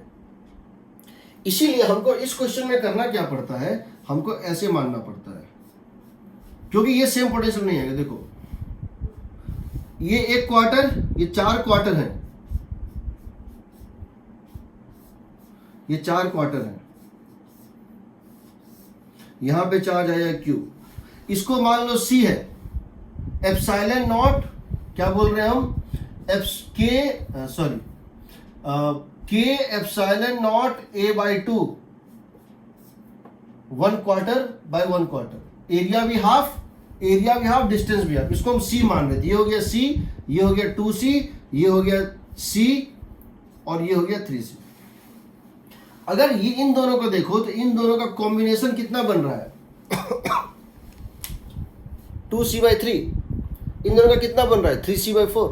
इसीलिए हमको इस क्वेश्चन में करना क्या पड़ता है? हमको ऐसे मानना पड़ता है, क्योंकि ये सेम पोटेंशियल नहीं है। देखो ये 1 क्वार्टर, ये 4 क्वार्टर है, ये 4 क्वार्टर है, यहां पे चार्ज आएगा Q। इसको मान लो C है, एप्सिलॉन नॉट क्या बोल रहे हैं हम, K epsilon not A/2 1/4 by 1/4, area भी हाफ, डिस्टेंस भी हाफ, इसको हम C मान रहे थे। ये हो गया C, ये हो गया 2C, ये हो गया C और ये हो गया 3C। अगर ये इन दोनों को देखो तो इन दोनों का कॉम्बिनेशन कितना बन रहा है 2C/3, इन दोनों का कितना बन रहा है 3C/4।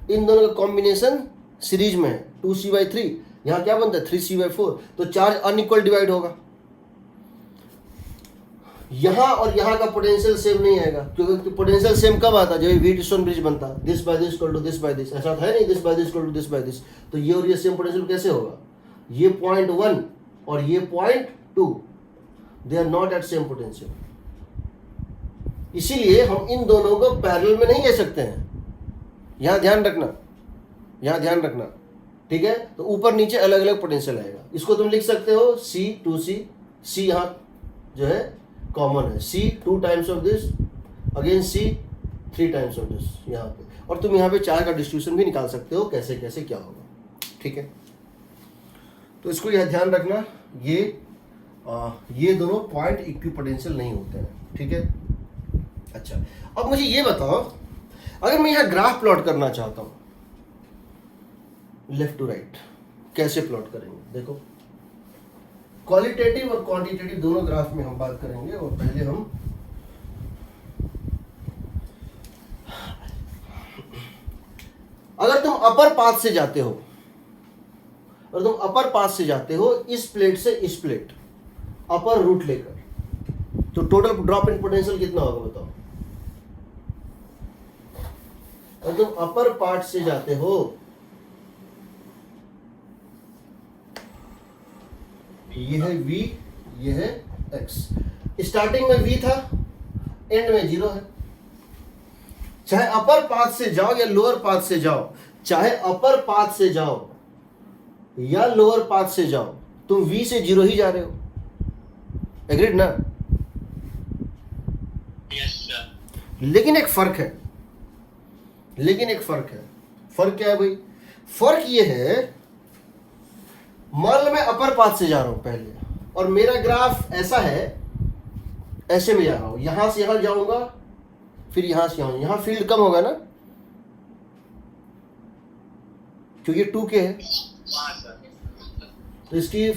इन दोनों का कॉम्बिनेशन सीरीज में है 2C/3, यहां क्या बनता है 3C/4, तो चार्ज अनइक्वल डिवाइड होगा। यहां और यहां का पोटेंशियल सेम नहीं आएगा, क्योंकि पोटेंशियल सेम कब आता है जब व्हीटस्टोन ब्रिज बनता, this by this equal to this by this, ऐसा है नहीं this by this equal to this by this. तो ये और ये सेम पोटेंशियल कैसे होगा, ये 0.1 और ये 0.2, they are not at same potential. इसीलिए हम इन दोनों को पैरेलल में नहीं ले सकते हैं, यहां ध्यान रखना, ठीक है। तो ऊपर नीचे अलग अलग पोटेंशियल आएगा। इसको तुम लिख सकते हो C 2C, C यहां जो है कॉमन है, C 2 times of this, again C 3 times of this यहाँ पे, और तुम यहाँ पे चार्ज का डिस्ट्रीब्यूशन भी निकाल सकते हो कैसे कैसे क्या होगा, ठीक है। तो इसको यह ध्यान रखना, ये दोनों पॉइंट इक्विपोटेंशियल नहीं होते हैं, ठीक है। अच्छा, अब मुझे ये बताओ, अगर मैं यहाँ ग्राफ प्लॉट करना चाहता हूँ लेफ्ट टू राइट, कैसे प्लॉट करेंगे देखो। क्वालिटेटिव और क्वांटिटेटिव दोनों ग्राफ में हम बात करेंगे, और पहले हम अगर तुम अपर पाथ से जाते हो, इस प्लेट से इस प्लेट अपर रूट लेकर, तो टोटल ड्रॉप इन पोटेंशियल कितना होगा बताओ। और तुम अपर पार्ट से जाते हो, ये है V, ये है X। स्टार्टिंग में V था, एंड में 0 है। चाहे अपर पाथ से जाओ या लोअर पाथ से जाओ, चाहे अपर पाथ से जाओ या लोअर पाथ से जाओ, तुम V से 0 ही जा रहे हो। एग्रीड ना? Yes sir. लेकिन एक फर्क है, फर्क क्या है भाई? फर्क ये है, मान लो मैं अपर पाथ से जा रहा हूं पहले, और मेरा ग्राफ ऐसा है, ऐसे में जा रहा हूं, यहां से यहां जाऊंगा, फिर यहां से यहां, यहां फील्ड कम होगा ना, क्योंकि 2K है। हाँ सर। तो इसकी,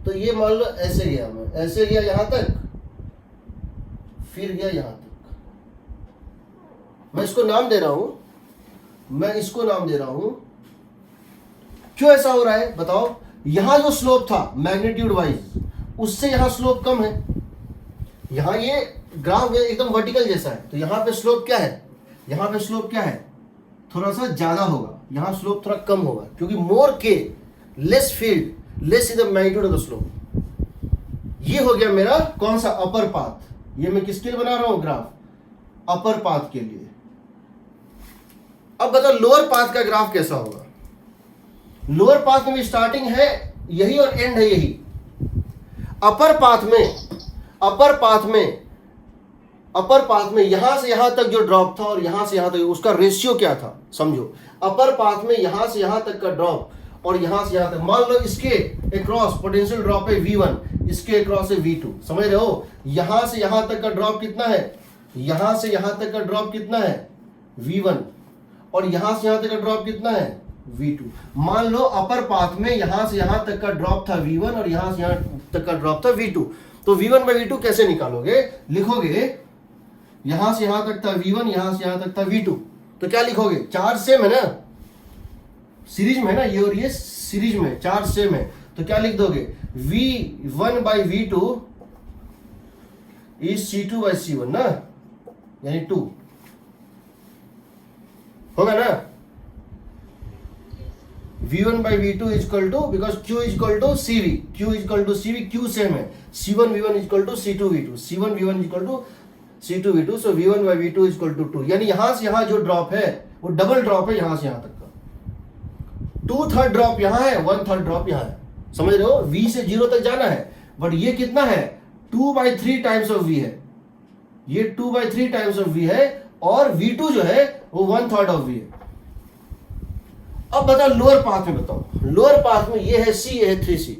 तो ये मान लो ऐसे गया, मैं ऐसे गया यहां तक, फिर गया यहां तक। मैं इसको नाम दे रहा हूं, क्यों ऐसा हो रहा है बताओ। यहां जो स्लोप था मैग्नीट्यूड वाइज, उससे यहां स्लोप कम है। यहां ये ग्राफ एकदम वर्टिकल जैसा है, तो यहां पे स्लोप क्या है, थोड़ा सा ज्यादा होगा, यहां स्लोप थोड़ा कम होगा, क्योंकि मोर के less field, less is the magnitude of the slope. ये हो गया मेरा कौन सा अपर पाथ। ये मैं किसके लिए बना रहा हूं ग्राफ, अपर पाथ के लिए। अब बताओ लोअर पाथ का ग्राफ कैसा होगा। लोअर पाथ में स्टार्टिंग है यही और एंड है यही। अपर पाथ में यहां से यहां तक जो ड्रॉप था और यहां से यहां तक, उसका रेशियो क्या था समझो। अपर पाथ में यहां से यहां तक का ड्रॉप और यहां से यहां तक, मान लो इसके अक्रॉस पोटेंशियल ड्रॉप है V1, इसके अक्रॉस है V2, समझ रहे हो। यहां से यहां तक का ड्रॉप कितना है, यहां से यहां तक का ड्रॉप कितना है V1, और यहां से यहां तक का ड्रॉप कितना है V2। मान लो अपर पाथ में यहां से यहां तक का ड्रॉप था V1 और यहां से यहां तक का ड्रॉप था V2। तो V1 by V2 कैसे निकालोगे, लिखोगे यहां से यहां तक था V1, यहां से यहां तक था V2, तो क्या लिखोगे, चार्ज सेम है ना, सीरीज में है ना, ये और ये सीरीज में, चार्ज सेम है, तो क्या लिख दोगे, V1 by V2 is C2 by C1 ना, यानी 2 होगा ना। V1 by V2 is equal to, because Q is equal to CV, Q same है, C1 V1 is equal to C2 V2, C1 V1 is equal to C2 V2, so V1 by V2 is equal to 2, यानी यहां से यहां जो drop है वो double drop है, यहां से यहां तक का 2/3 ड्रॉप यहां है, 1/3 ड्रॉप यहां है, समझ रहे हो। V से 0 तक जाना है, बट ये कितना है 2/3 टाइम्स ऑफ वी है, ये 2/3 टाइम्स ऑफ वी है, और V2 जो है वो 1/3 ऑफ वी है। अब बताओ लोअर पाथ में, बताओ लोअर पाथ में ये है C, ये है 3C,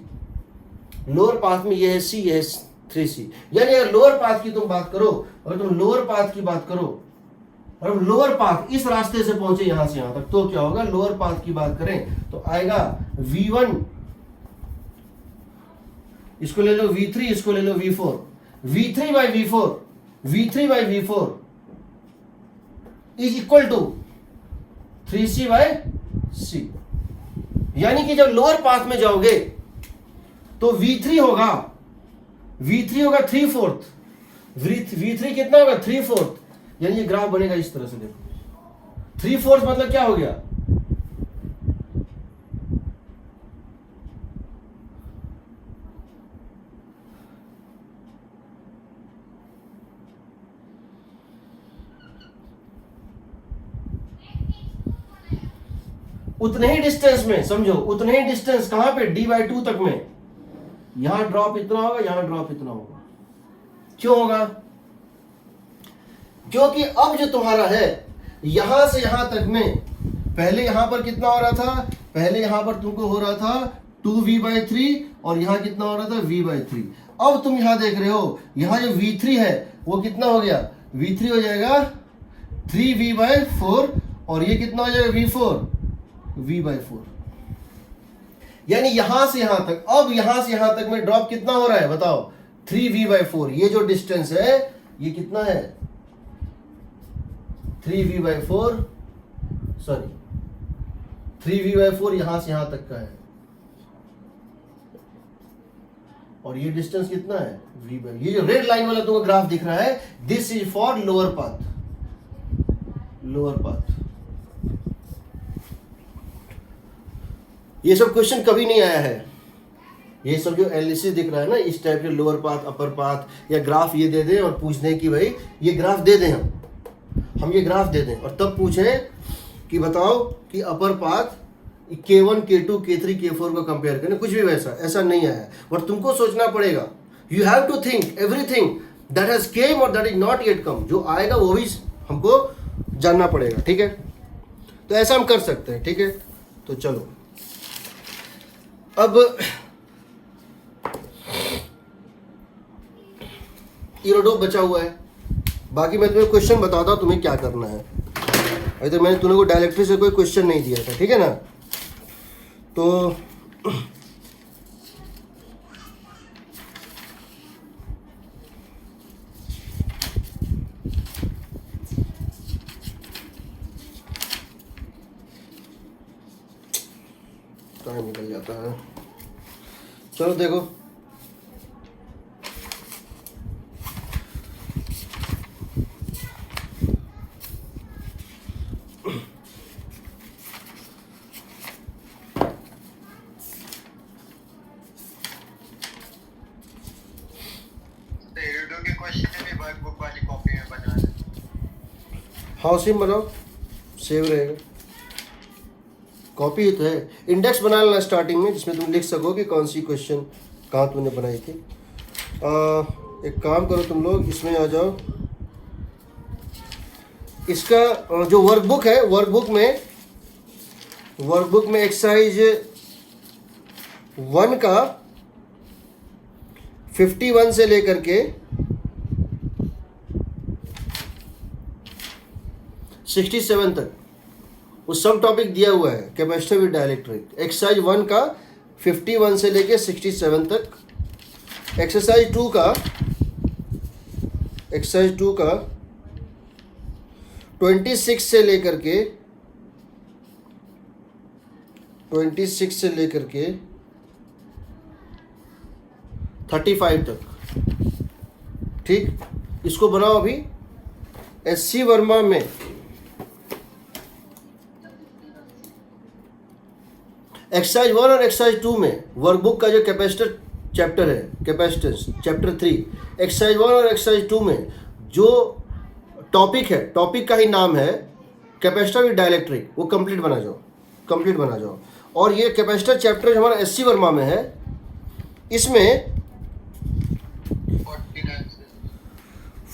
लोअर पाथ में ये है C, ये है 3C। यानी अगर लोअर पाथ की तुम बात करो, अगर तुम लोअर पाथ की बात करो, और लोअर पाथ इस रास्ते से पहुंचे यहां से यहां तक, तो क्या होगा, लोअर पाथ की बात करें तो आएगा V1, इसको ले लो V3, इसको ले लो V4, V3/V4, V3/V4 is equal to 3C/C। यानी कि जब लोअर पाथ में जाओगे तो V3 होगा 3/4, V3 कितना होगा 3/4, यानी ये ग्राफ बनेगा इस तरह से। देखो 3/4 मतलब क्या हो गया, उतने ही डिस्टेंस में, समझो उतने ही डिस्टेंस कहां पे, D/2 तक में, यहां ड्रॉप इतना होगा, यहां ड्रॉप इतना होगा। क्यों होगा, क्योंकि अब जो तुम्हारा है यहां से यहां तक में, पहले यहां पर कितना हो रहा था, पहले यहां पर तुमको हो रहा था 2V/3, और यहां कितना हो रहा था V/3। अब तुम यहां देख रहे हो, यहां जो V3 है वो कितना हो गया, V3 हो जाएगा 3V/4, और ये कितना हो जाएगा V4, V/4। यानी यहां से यहां तक, अब यहां से यहां तक में ड्रॉप कितना हो रहा है बताओ, 3V/4। ये जो डिस्टेंस है ये कितना है, 3V/4, सॉरी 3V/4 यहां से यहां तक का है, और ये डिस्टेंस कितना है V/, ये जो रेड लाइन वाला तुमको ग्राफ दिख रहा है, this is for lower path, lower path. ये सब क्वेश्चन कभी नहीं आया है, ये सब जो एनालिसिस दिख रहा है ना इस टाइप के, लोअर पाथ अपर पाथ, या ग्राफ ये दे दें और पूछ दें कि भाई ये ग्राफ दे दें, हम ये ग्राफ दे दें और तब पूछें कि बताओ कि अपर path K1, K2, K3, K4 को कंपेयर करें, कुछ भी वैसा ऐसा नहीं आया है। बट तुमको सोचना पड़ेगा, you have to think everything that has came और that is not yet come, जो आएगा वो भी हमको जानना पड़ेगा, ठीक है। तो ऐसा हम कर सकते हैं, ठीक है। तो चलो अब ईरोडो बचा हुआ है, बाकी मैं तुम्हें क्वेश्चन बताता हूं तुम्हें क्या करना है। अभी तक मैंने तुम्हें को डायरेक्टली से कोई क्वेश्चन नहीं दिया था, ठीक है ना। तो टाइम निकल जाता है, चलो देखो हाउसिंग बनाओ, सेव रहेगा। कॉपी ही तो है, इंडेक्स बना लेना स्टार्टिंग में, जिसमें तुम लिख सको कि कौन सी क्वेश्चन कहाँ तुमने बनाई थी। एक काम करो तुम लोग, इसमें आ जाओ, इसका जो वर्कबुक है, वर्कबुक में एक्सरसाइज 1 का 51 से लेकर के 67 तक वो सब टॉपिक दिया हुआ है, कैपेसिटर विद डाइलेक्ट्रिक। एक्सरसाइज 1 का 51 से लेके 67 तक, एक्सरसाइज 2 का 26 से लेकर के 35 तक, ठीक। इसको बनाओ अभी SC वर्मा में। एक्सरसाइज 1 और एक्सरसाइज 2 में वर्कबुक का जो कैपेसिटर चैप्टर है, कैपेसिटेंस चैप्टर 3, एक्सरसाइज 1 और एक्सरसाइज 2 में जो टॉपिक है, टॉपिक का ही नाम है कैपेसिटर विद डाइलेक्ट्रिक, वो कंप्लीट बना जाओ। और ये कैपेसिटर चैप्टर जो हमारा SC वर्मा में है, इसमें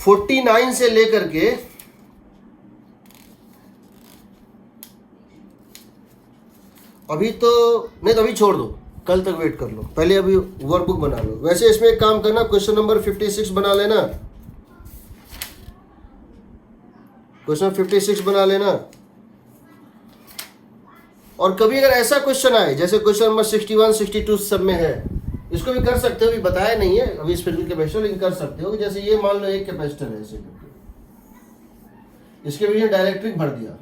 49 से लेकर के अभी तो नहीं, तो अभी छोड़ दो, कल तक वेट कर लो, पहले अभी वर्कबुक बना लो। वैसे इसमें एक काम करना, क्वेश्चन नंबर 56 बना लेना, क्वेश्चन 56 बना लेना। और कभी अगर ऐसा क्वेश्चन आए जैसे क्वेश्चन नंबर 61, 62 सब में है, इसको भी कर सकते हो, अभी बताया नहीं है अभी स्पेसिफिक कैपेसिटर, लेकिन कर सकते हो। जैसे ये मान लो एक कैपेसिटर है ऐसे करके, इसके बीच में डाइलेक्ट्रिक भर दिया।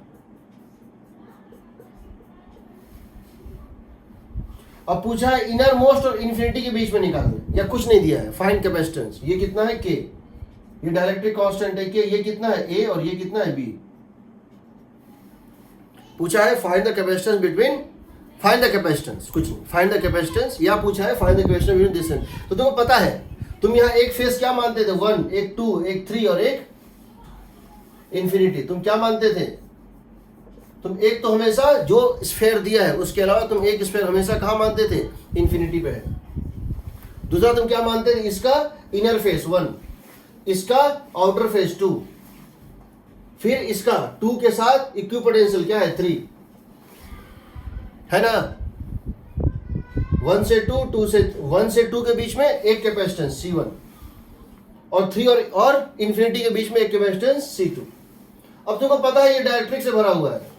अब पूछा है इनर मोस्ट और इन्फिनिटी के बीच में निकालना, या कुछ नहीं दिया है, फाइंड कैपेसिटेंस। ये कितना है के, ये डाइलेक्ट्रिक कांस्टेंट है के, ये कितना है ए और ये कितना है बी। पूछा है find the capacitance between, find the capacitance, कुछ नहीं, फाइंड द कैपेसिटेंस, या पूछा है find the capacitance between this and. तो तुमको पता है, तुम यहाँ एक फेस क्या मानते थे, 1, एक 2, एक 3 और एक इन्फिनिटी। तुम क्या मानते थे, तुम एक तो हमेशा जो स्फेयर दिया है उसके अलावा तुम एक स्फेयर हमेशा कहाँ मानते थे, इन्फिनिटी पे है। दूसरा तुम क्या मानते थे, इसका इनर फेस 1, इसका आउटर फेस 2, फिर इसका 2 के साथ इक्विपोटेंशियल क्या है 3, है ना। 1 से 2, 2 से 1 से 2 के बीच में एक कैपेसिटेंस C1 और 3 और इन्फिनिटी के बीच में एक कैपेसिटेंस C2। अब तुमको पता है ये डाइलेक्ट्रिक से भरा हुआ है।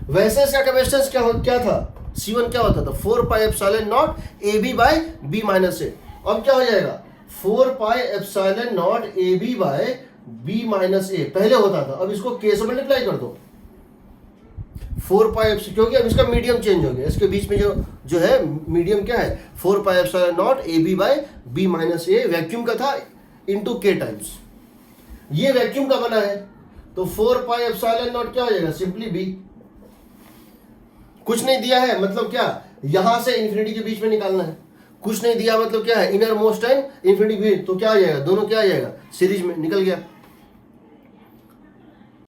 वैसे इसका कैपेसिटेंस क्या था, C1 क्या होता था, 4 pi epsilon naught AB by B minus a. अब क्या हो जाएगा, 4 pi epsilon naught AB by B minus a पहले होता था, अब इसको K से मल्टीप्लाई कर दो, 4 पाई एप्सिलॉन, क्योंकि अब इसका मीडियम चेंज हो गया, इसके बीच में जो है मीडियम क्या है, 4 pi epsilon naught AB by B minus A, vacuum का था इनटू K टाइम्स, ये वैक्यूम का बना है, तो 4 पाई एप्सिलॉन नॉट क्या हो जाएगा, सिंपली B। कुछ नहीं दिया है मतलब क्या, यहां से इन्फिनिटी के बीच में निकालना है। कुछ नहीं दिया मतलब क्या है, इनर मोस्ट एंड इन्फिनिटी, तो क्या आ जाएगा, दोनों क्या आ जाएगा, सीरीज में निकल गया।